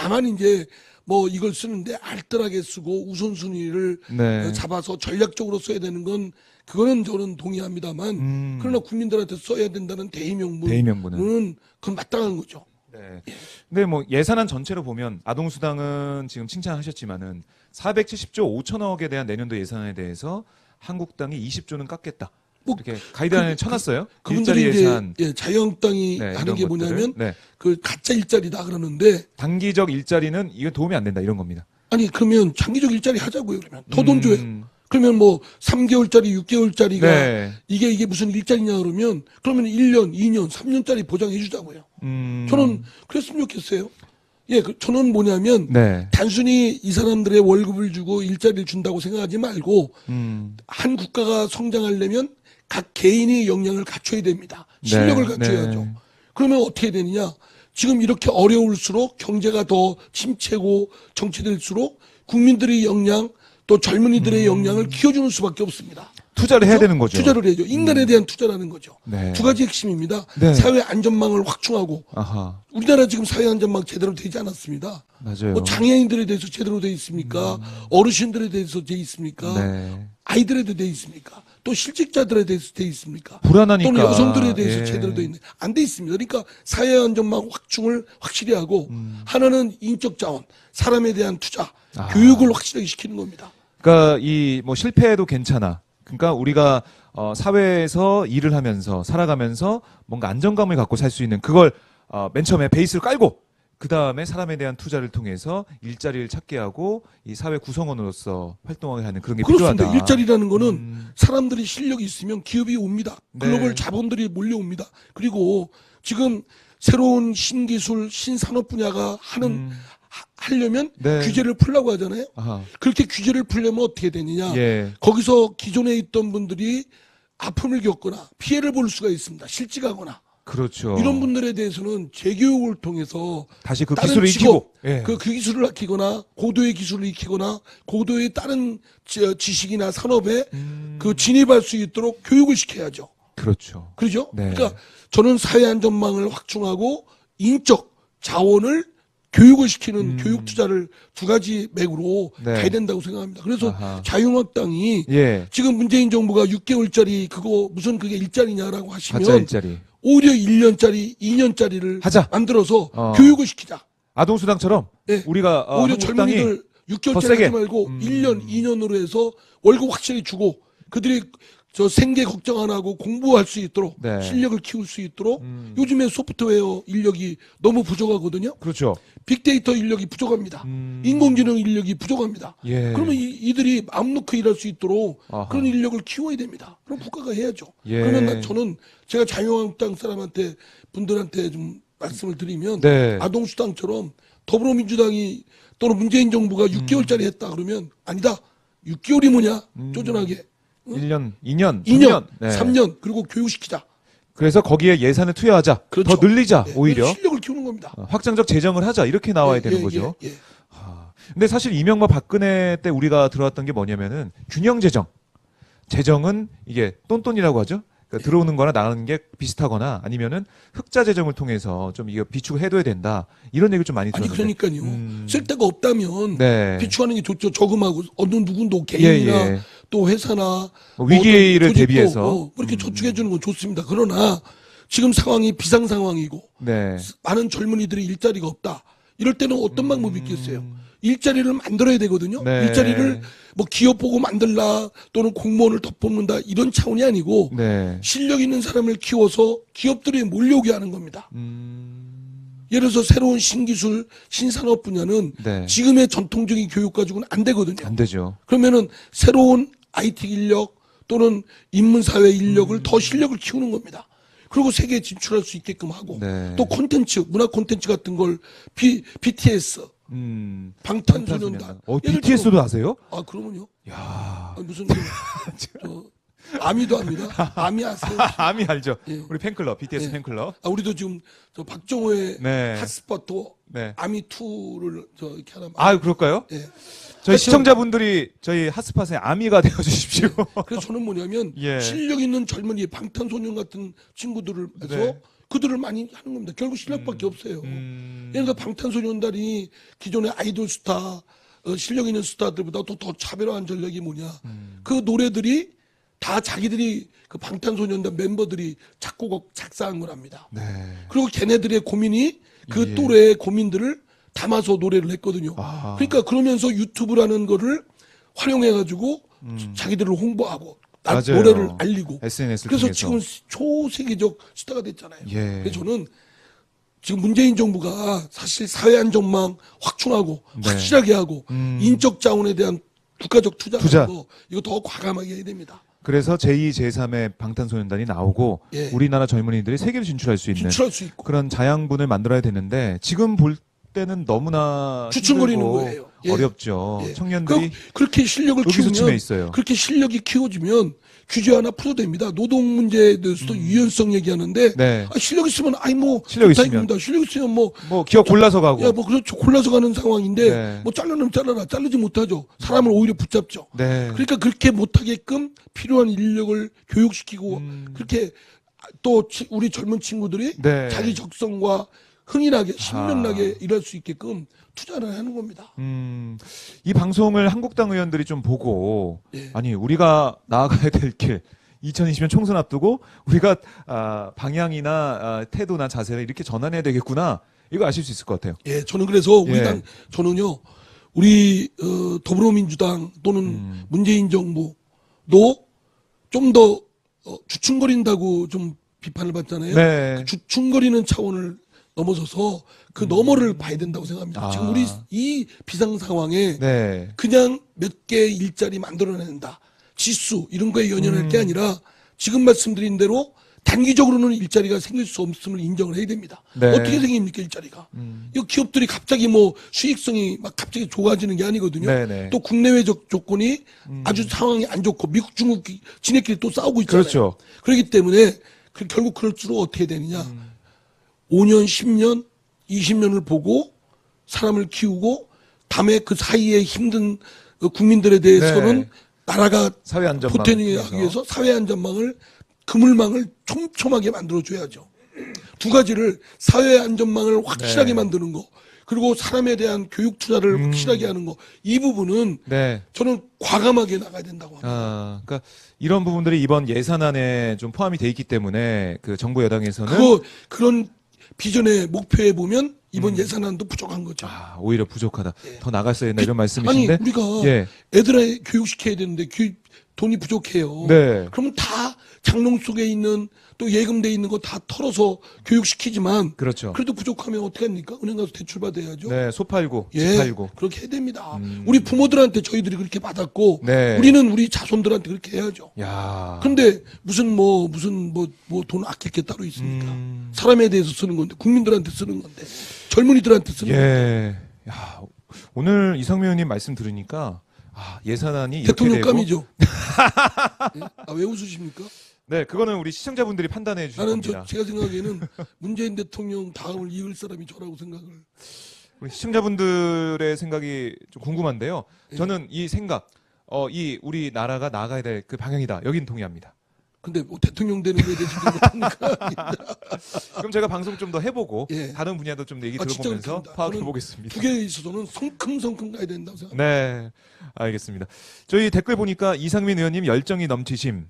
다만 이제 뭐 이걸 쓰는데 알뜰하게 쓰고 우선순위를 네. 잡아서 전략적으로 써야 되는 건 그거는 저는 동의합니다만 그러나 국민들한테 써야 된다는 대의명분은 대의명분은. 그건 마땅한 거죠. 네. 근데 뭐 예산안 전체로 보면 아동수당은 지금 칭찬하셨지만은 470조 5천억에 대한 내년도 예산에 대해서 한국당이 20조는 깎겠다. 뭐 이렇게 가이드라인을 쳐놨어요. 그분들이 일자리 예산. 이제 자유한국당이 네, 하는 이런 게 것들을. 뭐냐면 네. 그 가짜 일자리다 그러는데 단기적 일자리는 이건 도움이 안 된다 이런 겁니다. 아니 그러면 장기적 일자리 하자고요. 그러면 더 돈 줘요. 음. 그러면 뭐 3개월짜리, 6개월짜리가 네. 이게 무슨 일자리냐 그러면 1년, 2년, 3년짜리 보장해 주자고요. 저는 그랬으면 좋겠어요. 예, 저는 뭐냐면 네. 단순히 이 사람들의 월급을 주고 일자리를 준다고 생각하지 말고 음. 한 국가가 성장하려면 각 개인이 역량을 갖춰야 됩니다. 실력을 네, 갖춰야죠. 네. 그러면 어떻게 되느냐? 지금 이렇게 어려울수록 경제가 더 침체고 정체될수록 국민들의 역량 또 젊은이들의 역량을 키워주는 수밖에 없습니다. 투자를 해야 되는 거죠. 투자를 해야죠. 인간에 대한 투자라는 거죠. 네. 두 가지 핵심입니다. 네. 사회 안전망을 확충하고 아하. 우리나라 지금 사회 안전망 제대로 되지 않았습니다. 맞아요. 뭐 장애인들에 대해서 제대로 돼 있습니까? 어르신들에 대해서 돼 있습니까? 네. 아이들에도 돼 있습니까? 또 실직자들에 대해서 돼 있습니까? 불안하니까. 또는 여성들에 대해서 예. 제대로 돼 있는 안 돼 있습니다. 그러니까 사회 안전망 확충을 확실히 하고 하나는 인적 자원, 사람에 대한 투자, 교육을 확실하게 시키는 겁니다. 그러니까 이 뭐 실패해도 괜찮아. 그러니까 우리가 사회에서 일을 하면서 살아가면서 뭔가 안정감을 갖고 살 수 있는 그걸 맨 처음에 베이스를 깔고 그 다음에 사람에 대한 투자를 통해서 일자리를 찾게 하고 이 사회 구성원으로서 활동하게 하는 그런 게 그렇습니다. 필요하다. 일자리라는 거는 사람들이 실력이 있으면 기업이 옵니다. 글로벌 네. 자본들이 몰려옵니다. 그리고 지금 새로운 신기술, 신산업 분야가 하려면 네. 규제를 풀라고 하잖아요. 아하. 그렇게 규제를 풀려면 어떻게 되느냐. 예. 거기서 기존에 있던 분들이 아픔을 겪거나 피해를 볼 수가 있습니다. 실직하거나. 그렇죠. 이런 분들에 대해서는 재교육을 통해서 다시 그 다른 기술을 직업, 익히고. 예. 그 기술을 익히거나 고도의 기술을 익히거나 고도의 다른 지식이나 산업에 그 진입할 수 있도록 교육을 시켜야죠. 그렇죠. 그렇죠? 네. 그러니까 저는 사회 안전망을 확충하고 인적 자원을 교육을 시키는 교육 투자를 두 가지 맥으로 네. 가야 된다고 생각합니다. 그래서 아하. 자유한국당이 예. 지금 문재인 정부가 6개월짜리 그거 무슨 그게 일자리냐라고 하시면 가짜 일자리. 오히려 1년짜리, 2년짜리를 하자. 만들어서 어. 교육을 시키자. 아동수당처럼 네. 우리가 오히려 한국당이 젊은이들 더 6개월짜리 세게. 하지 말고 1년, 2년으로 해서 월급 확실히 주고 그들이 저 생계 걱정 안 하고 공부할 수 있도록 네. 실력을 키울 수 있도록 요즘에 소프트웨어 인력이 너무 부족하거든요. 그렇죠. 빅데이터 인력이 부족합니다. 인공지능 인력이 부족합니다. 예. 그러면 이들이 마음 놓고 일할 수 있도록 아하. 그런 인력을 키워야 됩니다. 그럼 국가가 해야죠. 예. 그러면 저는 제가 자유한국당 사람한테 분들한테 좀 말씀을 드리면 네. 아동수당처럼 더불어민주당이 또는 문재인 정부가 6개월짜리 했다 그러면 아니다. 6개월이 뭐냐? 쪼잔하게. 1년, 2년, 2년, 3년. 네. 3년 그리고 교육시키자. 그래서 거기에 예산을 투여하자. 그렇죠. 더 늘리자. 네, 오히려. 실력을 키우는 겁니다. 확장적 재정을 하자. 이렇게 나와야 예, 되는 예, 거죠. 예, 예. 근데 사실 이명박 박근혜 때 우리가 들어왔던 게 뭐냐면은 균형 재정. 재정은 이게 똔똔이라고 하죠. 그러니까 들어오는 거나 나가는 게 비슷하거나 아니면은 흑자 재정을 통해서 좀 이거 비축을 해둬야 된다. 이런 얘기를 좀 많이 아니 들었는데. 그러니까요. 쓸 데가 없다면 네. 비축하는 게 좋죠. 저금하고 어느 누군도 개인이나 예, 예. 또 회사나 뭐 위기를 어떤 조직도 대비해서. 그렇게 저축해 주는 건 좋습니다. 그러나 지금 상황이 비상 상황이고 네. 많은 젊은이들이 일자리가 없다. 이럴 때는 어떤 방법이 있겠어요? 일자리를 만들어야 되거든요. 네. 일자리를 뭐 기업 보고 만들라 또는 공무원을 더 뽑는다 이런 차원이 아니고 네. 실력 있는 사람을 키워서 기업들이 몰려오게 하는 겁니다. 예를 들어서 새로운 신기술, 신산업 분야는 네. 지금의 전통적인 교육 가지고는 안 되거든요. 안 되죠. 그러면은 새로운 IT 인력 또는 인문사회 인력을 더 실력을 키우는 겁니다. 그리고 세계에 진출할 수 있게끔 하고 네. 또 콘텐츠, 문화 콘텐츠 같은 걸 BTS, 방탄소년단. 예를 BTS도 들어- 아세요? 아 그러면요? 야. 무슨 아미도 합니다. 아미 아세요? 아미 알죠. 예. 우리 팬클럽, BTS 예. 팬클럽. 아, 우리도 지금 저 박정호의 네. 핫스팟도 네. 아미 2를 저 이렇게 하나. 아, 그럴까요? 예. 저희 하여튼- 시청자분들이 저희 핫스팟의 아미가 되어 주십시오. 그래서 저는 뭐냐면 예. 실력 있는 젊은이 방탄소년 같은 친구들을 해서 네. 그들을 많이 하는 겁니다. 결국 실력밖에 없어요. 예를 들어 방탄소년단이 기존의 아이돌 스타, 실력 있는 스타들보다 또 더 차별화한 전략이 뭐냐. 그 노래들이 다 자기들이 그 방탄소년단 멤버들이 작곡, 작사한 거랍니다. 네. 그리고 걔네들의 고민이 그 예. 또래의 고민들을 담아서 노래를 했거든요. 아. 그러니까 그러면서 유튜브라는 거를 활용해가지고 자기들을 홍보하고 맞아요. 노래를 알리고 SNS를 그래서 통해서. 지금 초세계적 스타가 됐잖아요. 예. 그래서 저는 지금 문재인 정부가 사실 사회 안전망 확충하고 네. 확실하게 하고 인적 자원에 대한 국가적 투자. 투자하는 거 이거 더 과감하게 해야 됩니다. 그래서 제2, 제3의 방탄소년단이 나오고 예. 우리나라 젊은이들이 세계를 진출할 수 있는 진출할 수 있고 그런 자양분을 만들어야 되는데 지금 볼 때는 너무나 주춤거리는 힘들고 거예요. 예. 어렵죠. 예. 청년들이 그렇게 실력을 의기소침해 키우면 있어요. 그렇게 실력이 키워지면 규제 하나 풀어도 됩니다. 노동 문제에 대해서도 유연성 얘기하는데 네. 실력 있으면 아이 뭐 실력 좋다 있으면. 이겁니다. 실력 있으면 뭐 뭐 기업 골라서 가고. 야, 뭐, 그렇죠. 골라서 가는 상황인데, 네. 뭐, 잘라내면 잘라라. 자르지 못하죠. 사람을 오히려 붙잡죠. 네. 그러니까 그렇게 못하게끔 필요한 인력을 교육시키고, 그렇게 또 우리 젊은 친구들이 네. 자기 적성과 흥이나게, 신명나게 일할 수 있게끔 투자를 하는 겁니다. 이 방송을 한국당 의원들이 좀 보고 예. 아니 우리가 나아가야 될 길 2020년 총선 앞두고 우리가 방향이나 태도나 자세를 이렇게 전환해야 되겠구나 이거 아실 수 있을 것 같아요. 예, 저는 그래서 우리 예. 당, 저는요, 우리, 더불어민주당 또는 문재인 정부도 좀 더, 주춤거린다고 좀 비판을 받잖아요. 네. 그 주춤거리는 차원을 넘어서서 그 너머를 봐야 된다고 생각합니다. 아. 지금 우리 이 비상 상황에 네. 그냥 몇 개의 일자리 만들어낸다. 지수 이런 거에 연연할 게 아니라 지금 말씀드린 대로 단기적으로는 일자리가 생길 수 없음을 인정을 해야 됩니다. 네. 어떻게 생깁니까 일자리가? 이 기업들이 갑자기 뭐 수익성이 막 갑자기 좋아지는 게 아니거든요. 네네. 또 국내외적 조건이 아주 상황이 안 좋고 미국, 중국 지네끼리 또 싸우고 있잖아요. 그렇죠. 그렇기 때문에 결국 그럴수록 어떻게 되느냐? 5년, 10년, 20년을 보고 사람을 키우고 다음에 그 사이에 힘든 국민들에 대해서는 네. 나라가 사회 안전망 보태하기 위해서 사회 안전망을 그물망을 촘촘하게 만들어줘야죠. 두 가지를 사회 안전망을 확실하게 네. 만드는 거 그리고 사람에 대한 교육 투자를 확실하게 하는 거 이 부분은 네. 저는 과감하게 나가야 된다고 합니다. 그러니까 이런 부분들이 이번 예산안에 좀 포함이 돼 있기 때문에 그 정부 여당에서는 그런 비전의 목표에 보면 이번 예산안도 부족한 거죠. 오히려 부족하다. 더 나갔어야 했나 이런 말씀이신데. 아니 우리가 예. 애들을 교육시켜야 되는데 돈이 부족해요. 네. 그러면 다 장롱 속에 있는 또 예금돼 있는 거 다 털어서 교육시키지만 그렇죠. 그래도 부족하면 어떻게 합니까? 은행 가서 대출 받아야죠. 네, 소 팔고 집 예, 팔고. 그렇게 해야 됩니다. 우리 부모들한테 저희들이 그렇게 받았고 네. 우리는 우리 자손들한테 그렇게 해야죠. 야. 근데 무슨 돈 아낄 게 따로 있습니까? 사람에 대해서 쓰는 건데 국민들한테 쓰는 건데 젊은이들한테 쓰는 건데 예. 야, 오늘 이상민 의원님 말씀 들으니까 예산안이 이렇게 대통령 되고 감이죠. 예? 왜 웃으십니까? 네, 그거는 우리 시청자분들이 판단해 주실 나는 겁니다. 제가 생각에는 문재인 대통령 다음을 이을 사람이 저라고 생각을. 우리 시청자분들의 생각이 좀 궁금한데요. 예. 저는 이 생각, 이 우리 나라가 나아가야 될 그 방향이다. 여긴 동의합니다. 근데 뭐 대통령 되는 거에 대해서 못합니까? 그럼 제가 방송 좀 더 해보고 예. 다른 분야도 좀 얘기 진짜 들어보면서 그렇습니다. 파악해 저는 보겠습니다. 두 개에 있어서는 성큼성큼 가야 된다고 생각합니다. 네, 알겠습니다. 저희 댓글 보니까 이상민 의원님 열정이 넘치심,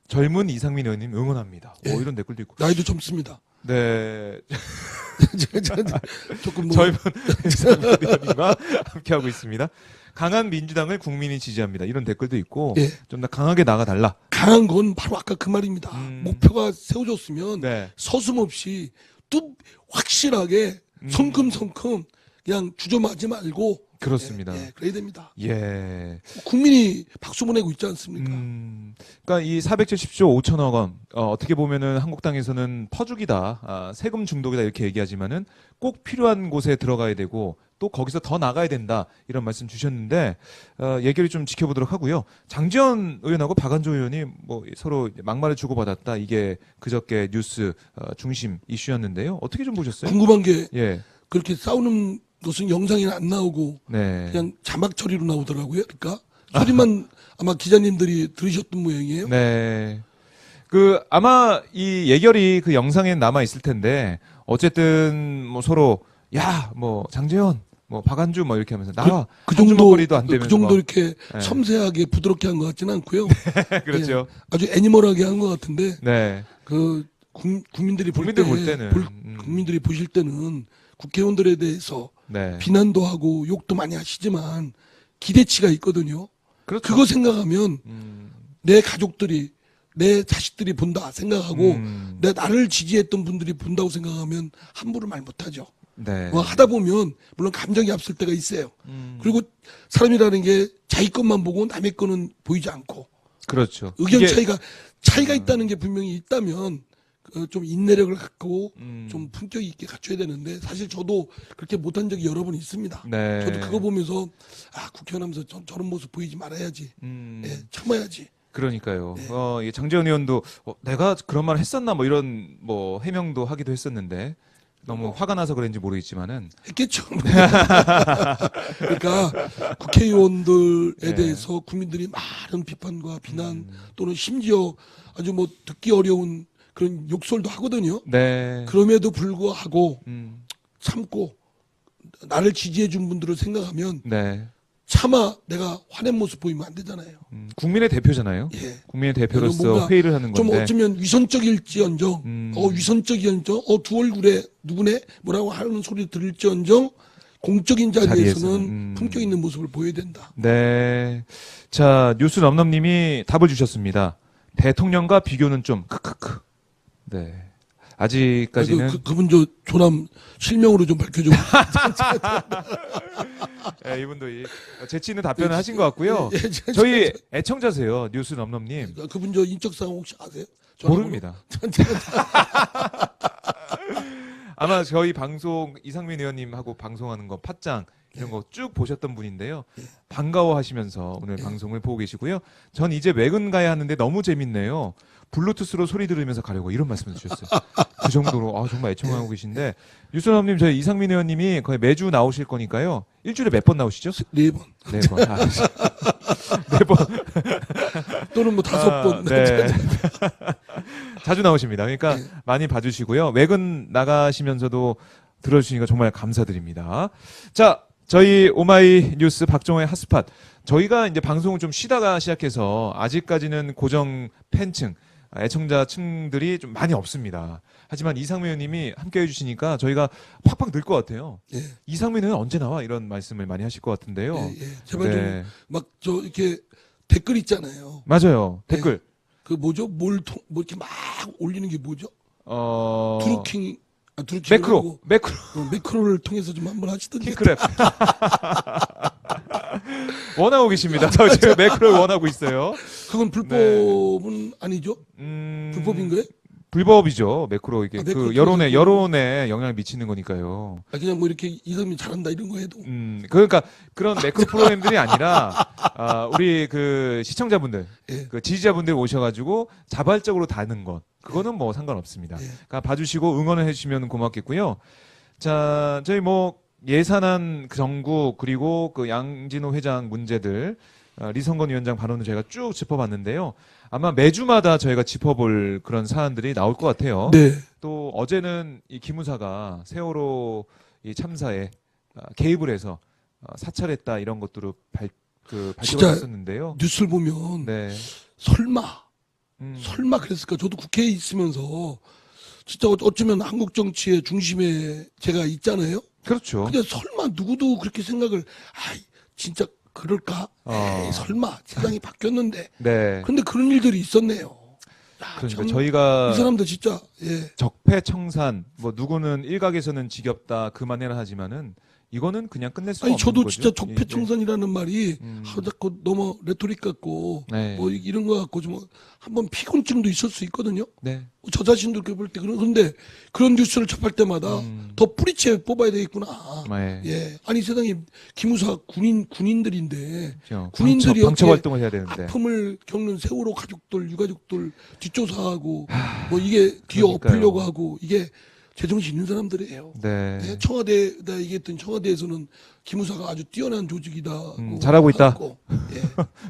젊은 이상민 의원님 응원합니다. 예. 이런 댓글도 있고. 나이도 젊습니다. 네, 조금 뭐 젊은 이상민 의원님과 함께하고 있습니다. 강한 민주당을 국민이 지지합니다. 이런 댓글도 있고 예. 좀 더 강하게 나가달라. 강한 건 바로 아까 그 말입니다. 목표가 세워졌으면 네. 서슴없이 또 확실하게 성큼성큼 그냥 주저하지 말고 그렇습니다. 예, 그래야 됩니다. 예. 국민이 박수 보내고 있지 않습니까? 그러니까 이 470조 5천억 원 어떻게 보면은 한국당에서는 퍼주기다, 세금 중독이다 이렇게 얘기하지만은 꼭 필요한 곳에 들어가야 되고 또 거기서 더 나가야 된다 이런 말씀 주셨는데 얘기를 좀 지켜보도록 하고요. 장지원 의원하고 박안조 의원이 뭐 서로 막말을 주고받았다 이게 그저께 뉴스 중심 이슈였는데요. 어떻게 좀 보셨어요? 궁금한 게 예, 그렇게 싸우는 것은 영상에는 안 나오고 네, 그냥 자막 처리로 나오더라고요. 그러니까 소리만 아마 기자님들이 들으셨던 모양이에요. 네. 그 아마 이 예결이 그 영상에 남아 있을 텐데 어쨌든 뭐 서로 야, 뭐 장재현, 뭐 박안주 뭐 이렇게 하면서 나와. 그 한 정도 주먹거리도 안 되면서 그 정도 막. 이렇게 네. 섬세하게 부드럽게 한 것 같지는 않고요. 그렇죠. 예, 아주 애니멀하게 한 것 같은데 네. 그 국민들이 국민들 볼 때는, 국민들이 보실 때는 국회의원들에 대해서 네. 비난도 하고 욕도 많이 하시지만 기대치가 있거든요. 그렇죠. 그거 생각하면 내 가족들이 내 자식들이 본다 생각하고 내 나를 지지했던 분들이 본다고 생각하면 함부로 말 못하죠. 네. 뭐 하다 보면 물론 감정이 앞설 때가 있어요. 그리고 사람이라는 게 자기 것만 보고 남의 거는 보이지 않고 그렇죠. 의견 이게- 차이가 있다는 게 분명히 있다면 좀 인내력을 갖고 좀 품격 있게 갖춰야 되는데 사실 저도 그렇게 못한 적이 여러 번 있습니다. 네. 저도 그거 보면서 국회의원 하면서 저런 모습 보이지 말아야지. 예, 참아야지. 그러니까요. 네. 이 장재현 의원도 내가 그런 말 했었나 뭐 이런 뭐 해명도 하기도 했었는데 너무 화가 나서 그런지 모르겠지만은 했겠죠. 그러니까 국회의원들에 네. 대해서 국민들이 많은 비판과 비난 또는 심지어 아주 뭐 듣기 어려운 그런 욕설도 하거든요. 네. 그럼에도 불구하고 음, 참고 나를 지지해 준 분들을 생각하면 네. 차마 내가 화낸 모습 보이면 안 되잖아요. 국민의 대표잖아요. 예. 국민의 대표로서 뭔가 회의를 하는 좀 건데. 어쩌면 위선적일지언정, 위선적이언정, 두 얼굴에 누구네 뭐라고 하는 소리 들을지언정 공적인 자리에서는 자리에서는, 품격 있는 모습을 보여야 된다. 네. 자, 뉴스 넘넘님이 답을 주셨습니다. 대통령과 비교는 좀 크크크. 네. 아직까지는 그분 저 조남 실명으로 좀 밝혀줘. 예, 이분도 재치 있는 답변을 하신 것 같고요. 예, 저희 애청자세요, 뉴스 넘넘님. 그분 저 인적 사항 혹시 아세요? 전화번호? 모릅니다. 아마 저희 방송 이상민 의원님하고 방송하는 거 팟짱 이런 거 쭉 보셨던 분인데요. 반가워하시면서 오늘 방송을 보고 계시고요. 전 이제 외근 가야 하는데 너무 재밌네요. 블루투스로 소리 들으면서 가려고 이런 말씀을 주셨어요. 그 정도로 정말 애청하고 계신데 뉴스넘님 저희 이상민 의원님이 거의 매주 나오실 거니까요. 일주일에 몇 번 나오시죠? 4번. 네 번. 네 번. 또는 뭐 5번. 네. 자주 나오십니다. 그러니까 많이 봐주시고요. 외근 나가시면서도 들어주시니까 정말 감사드립니다. 자, 저희 오마이 뉴스 박정호의 핫스팟. 저희가 이제 방송을 좀 쉬다가 시작해서 아직까지는 고정 팬층, 애청자층들이 좀 많이 없습니다. 하지만 이상민 의원님이 함께 해주시니까 저희가 팍팍 늘 것 같아요. 예. 이상민 의원 언제 나와? 이런 말씀을 많이 하실 것 같은데요. 예, 예. 제발 네. 좀 막 저 이렇게 댓글 있잖아요. 맞아요. 댓글. 그 뭐죠? 뭐 이렇게 막 올리는 게 뭐죠? 어... 드루킹 드루킹 매크로. 매크로. 매크로를 통해서 좀 한번 하시던데. 킹크랩. 원하고 계십니다. 저 지금 매크로를 원하고 있어요. 그건 불법은 아니죠? 불법인 거예요? 불법이죠. 매크로 이게 매크로 그 통해서 여론에 영향을 미치는 거니까요. 그냥 뭐 이렇게 이사람이 잘한다 이런 거 해도. 그러니까 그런 매크로 프로그램들이 아니라 우리 그 시청자분들, 예. 그 지지자분들 오셔가지고 자발적으로 다는 것, 그거는 뭐 상관없습니다. 예. 그러니까 봐주시고 응원을 해주시면 고맙겠고요. 자, 저희 뭐 예산안 그 정국 그리고 그 양진호 회장 문제들, 리성건 위원장 발언을 저희가 쭉 짚어봤는데요. 아마 매주마다 저희가 짚어볼 그런 사안들이 나올 것 같아요. 네. 또 어제는 이 기무사가 세월호 이 참사에 개입을 해서 사찰했다 이런 것들을 발표가 진짜 있었는데요. 뉴스를 보면 네. 설마 그랬을까? 저도 국회에 있으면서 진짜 어쩌면 한국 정치의 중심에 제가 있잖아요. 그렇죠. 근데 설마 누구도 그렇게 생각을 진짜 그럴까? 에이, 설마 세상이 바뀌었는데. 네. 근데 그런 일들이 있었네요. 야, 그러니까 참, 저희가 이 사람들 진짜 적폐청산 뭐 누구는 일각에서는 지겹다 그만해라 하지만은 이거는 그냥 끝낼 수 없는 저도 거죠. 진짜 적폐청산이라는 말이 자꾸 너무 레토릭 같고 네. 뭐 이런 거 갖고 좀 한번 피곤증도 있을 수 있거든요. 네. 저 자신도 그렇게 볼 때 그런데 그런 뉴스를 접할 때마다 더 뿌리채 뽑아야 되겠구나. 네. 예, 아니 세상에 기무사 군인들인데 그렇죠. 군인들이 방첩 어떻게 활동을 해야 되는데. 아픔을 겪는 세월호 가족들, 유가족들 뒷조사하고 뭐 이게 뒤에 그러니까요. 엎으려고 하고 이게 제정신 있는 사람들이에요. 네. 네, 청와대 내가 얘기했던 청와대에서는 기무사가 아주 뛰어난 조직이다. 잘하고 있다. 예.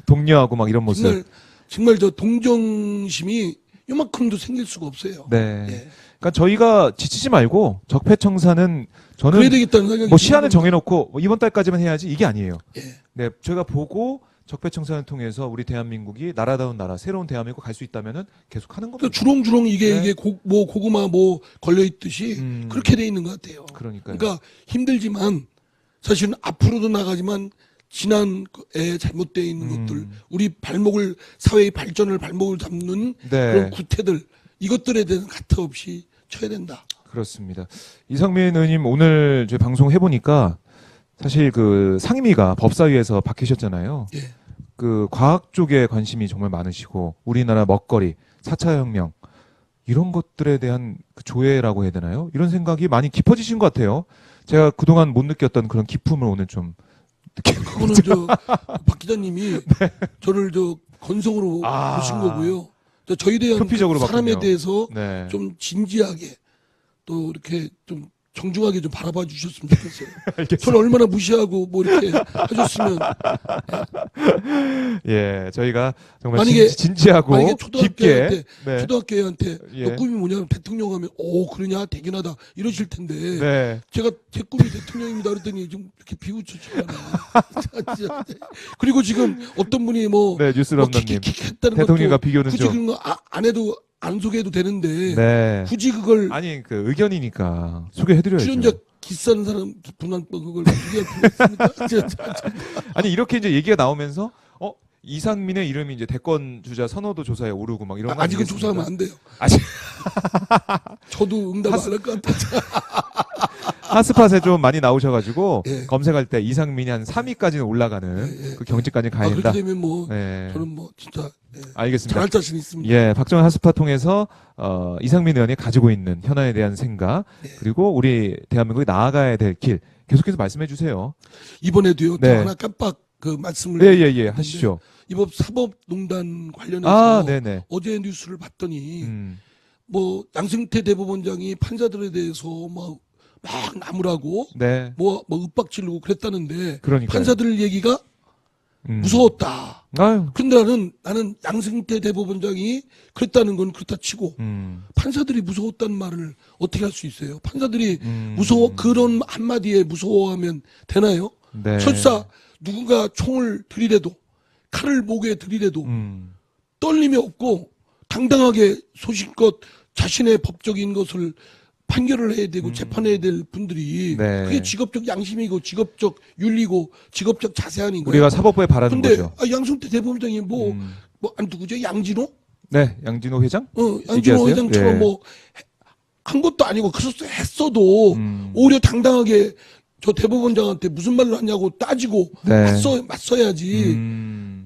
독려하고 막 이런 모습. 정말 저 동정심이 요만큼도 생길 수가 없어요. 네. 예. 그러니까 저희가 지치지 말고 적폐청산은 그래야 저는 되겠다는 생각이 뭐 시한을 듭니다. 정해놓고 뭐 이번 달까지만 해야지 이게 아니에요. 예. 네, 저희가 보고 적폐청산을 통해서 우리 대한민국이 나라다운 나라, 새로운 대한민국 갈 수 있다면은 계속 하는 겁니다. 그러니까 주렁주렁 이게 네. 이게 뭐 고구마 뭐 걸려 있듯이 그렇게 돼 있는 것 같아요. 그러니까요. 그러니까 힘들지만 사실은 앞으로도 나가지만 지난에 잘못되어 있는 것들, 우리 발목을 사회의 발전을 발목을 잡는 네. 그런 구태들 이것들에 대해서 가타 없이 쳐야 된다. 그렇습니다. 이상민 의원님 오늘 저희 방송 해보니까 사실 그 상임위가 법사위에서 바뀌셨잖아요. 예. 그 과학 쪽에 관심이 정말 많으시고 우리나라 먹거리, 4차 혁명 이런 것들에 대한 그 조예라고 해야 되나요? 이런 생각이 많이 깊어지신 것 같아요. 제가 그동안 못 느꼈던 그런 기품을 오늘 좀 그거는 박 기자님이 저를 건성으로 아. 보신 거고요. 저에 대한 표피적으로 사람에 봤군요. 대해서 네. 좀 진지하게 또 이렇게 좀 정중하게 좀 바라봐 주셨으면 좋겠어요. 저를 얼마나 무시하고 뭐 이렇게 하셨으면 예, 저희가 정말 만약에- 진지하고 만약에 깊게 초등학교 애한테 예. 너 꿈이 뭐냐면 대통령 하면 그러냐 대견하다 이러실 텐데 네. 제가 제 꿈이 대통령입니다 그랬더니 좀 이렇게 비웃으시잖아요. 그리고 지금 어떤 분이 뭐 네, 뉴스럼너님 킥킥킥 했다는 대통령과 것도 비교는 굳이 좀 그런 거 안 해도 안 소개해도 되는데 네. 굳이 그걸 아니 그 의견이니까 소개해드려야죠. 출연자 기싸는 사람 분한 그걸 소개할 필요 있습니까? 아니 이렇게 이제 얘기가 나오면서 이상민의 이름이 이제 대권 주자 선호도 조사에 오르고 막 이런 거 아직은 아니겠습니까? 조사하면 안 돼요. 아직 저도 응답 안 할 것 같아요. 핫스팟에 좀 많이 나오셔가지고 예. 검색할 때 이상민이 한 3위까지는 올라가는 그 경지까지 가야 그렇게 된다. 되면 뭐 네. 저는 뭐 진짜 알겠습니다. 잘할 자신 있습니다. 예, 박정현 핫스팟 통해서 이상민 의원이 가지고 있는 현안에 대한 생각 그리고 우리 대한민국이 나아가야 될 길 계속해서 말씀해 주세요. 이번에도요. 네. 또 하나 깜빡 그 말씀을 예, 하시죠. 이번 사법농단 관련해서 아, 네네. 어제 뉴스를 봤더니 음, 뭐 양승태 대법원장이 판사들에 대해서 막 나무라고 네. 뭐 윽박지르고 그랬다는데 그러니까요. 판사들 얘기가 음. 무서웠다. 아유. 근데 나는 양승태 대법원장이 그랬다는 건 그렇다 치고 판사들이 무서웠다는 말을 어떻게 할 수 있어요? 판사들이 그런 한마디에 무서워하면 되나요? 네. 설사 누군가 총을 들이대도 칼을 목에 들이대도 떨림이 없고 당당하게 소신껏 자신의 법적인 것을 판결을 해야 되고 재판해야 될 분들이 네. 그게 직업적 양심이고 직업적 윤리고 직업적 자세 아닌가요? 우리가 사법부에 바라는 근데 거죠. 양승태 대법원장이 누구죠? 양진호? 네, 양진호 회장? 양진호 얘기하세요? 회장처럼 예. 뭐 한 것도 아니고 했어도 오히려 당당하게 저 대법원장한테 무슨 말을 하냐고 따지고 네. 맞서야지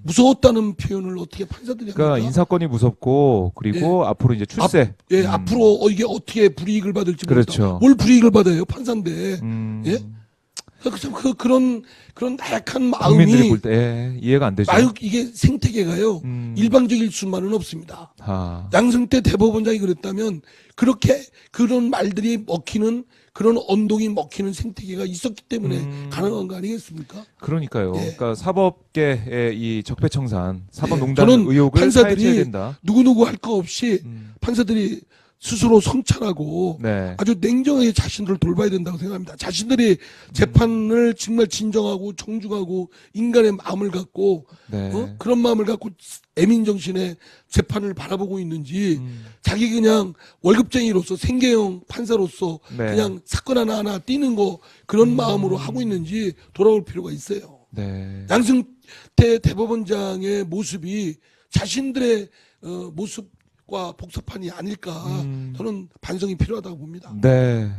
무서웠다는 표현을 어떻게 판사들이 그러니까 합니까? 인사권이 무섭고 그리고 앞으로 이제 출세. 앞으로 이게 어떻게 불이익을 받을지 그렇죠. 모른다. 뭘 불이익을 받아요 판사인데 예? 그런 나약한 국민들이 마음이 볼 때 이해가 안 되죠. 이게 생태계가요 일방적일 수만은 없습니다. 아, 양승태 대법원장이 그랬다면 그렇게 그런 말들이 먹히는 그런 언동이 먹히는 생태계가 있었기 때문에 가능한 거 아니겠습니까? 그러니까요. 예. 그러니까 사법계의 이 적폐청산, 사법농단 저는 의혹을 판사들이 파헤쳐야 된다. 누구누구 할 거 없이 판사들이 스스로 성찰하고 네. 아주 냉정하게 자신들을 돌봐야 된다고 생각합니다. 자신들이 재판을 정말 진정하고 정중하고 인간의 마음을 갖고 네. 그런 마음을 갖고 애민정신에 재판을 바라보고 있는지 자기 그냥 월급쟁이로서 생계형 판사로서 네. 그냥 사건 하나하나 띄는 거 그런 마음으로 하고 있는지 돌아올 필요가 있어요. 네. 양승태 대법원장의 모습이 자신들의 모습과 복사판이 아닐까 저는 반성이 필요하다고 봅니다. 네.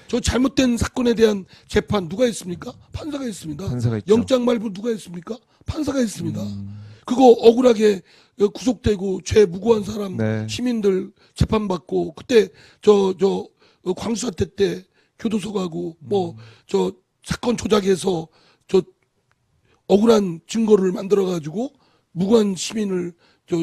저 잘못된 사건에 대한 재판 누가 했습니까? 판사가 했습니다. 판사가 했죠. 영장 말부 누가 했습니까? 판사가 했습니다. 그거 억울하게 구속되고 죄 무고한 사람 네. 시민들 재판받고 그때 저 광수 사태 때 교도소 가고 뭐 저 사건 조작해서 저 억울한 증거를 만들어 가지고 무고한 시민을 저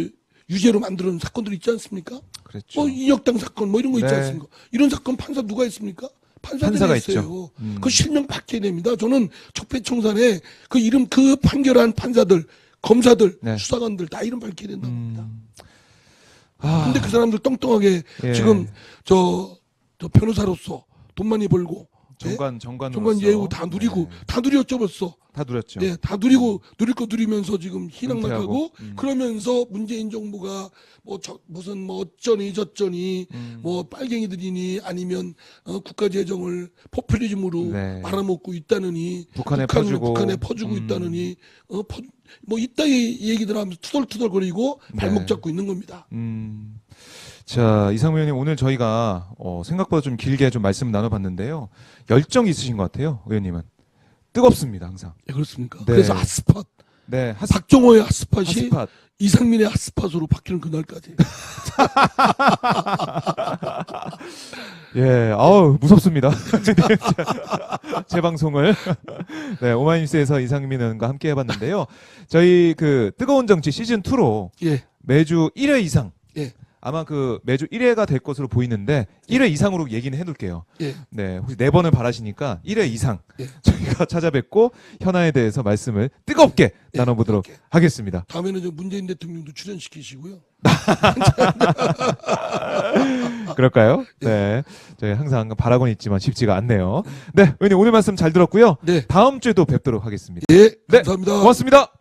유죄로 만드는 사건들 있지 않습니까? 그랬죠. 뭐 인혁당 사건 뭐 이런 거 있지 네. 않습니까? 이런 사건 판사 누가 했습니까? 판사들이 판사가 했어요. 있죠. 그 실명 받게 됩니다. 저는 적폐청산에 그 이름 그 판결한 판사들, 검사들, 네. 수사관들 다 이름 밝혀야 된다고 봅니다. 근데 그 사람들 똥똥하게 예. 지금 저 변호사로서 돈 많이 벌고 정관으로서 정관 예우 다 누리고 네. 다 누렸죠 벌써. 다 누렸죠. 예, 다 누리고 누릴 거 누리면서 지금 희망만 은퇴하고. 가고 그러면서 문재인 정부가 무슨 뭐 어쩌니 저쩌니 뭐 빨갱이들이니 아니면 국가 재정을 포퓰리즘으로 네. 말아먹고 있다느니 북한에 퍼주고. 있다느니 뭐 이따위 얘기들 하면서 투덜투덜거리고 발목 네. 잡고 있는 겁니다. 자, 이상민 의원님 오늘 저희가 생각보다 좀 길게 좀 말씀 나눠봤는데요. 열정이 있으신 것 같아요, 의원님은. 뜨겁습니다, 항상. 예, 그렇습니까? 네. 그래서 핫스팟 네, 박정호의 핫스팟이 핫스팟. 이상민의 핫스팟으로 바뀌는 그날까지. 예, 아우 무섭습니다. 제 방송을 네 오마이뉴스에서 이상민 의원과 함께 해봤는데요. 저희 그 뜨거운 정치 시즌 2로 예, 매주 1회 이상. 예, 아마 그 매주 1회가 될 것으로 보이는데 1회 이상으로 얘기는 해둘게요. 예. 네, 혹시 4번을 바라시니까 1회 이상 예. 저희가 찾아뵙고 현안에 대해서 말씀을 뜨겁게 예, 나눠보도록 뜨겁게. 하겠습니다. 다음에는 저 문재인 대통령도 출연시키시고요. 그럴까요? 예. 네, 저희 항상 바라고는 있지만 쉽지가 않네요. 네, 의원님 오늘 말씀 잘 들었고요. 네, 다음 주에도 뵙도록 하겠습니다. 예, 네, 감사합니다. 고맙습니다.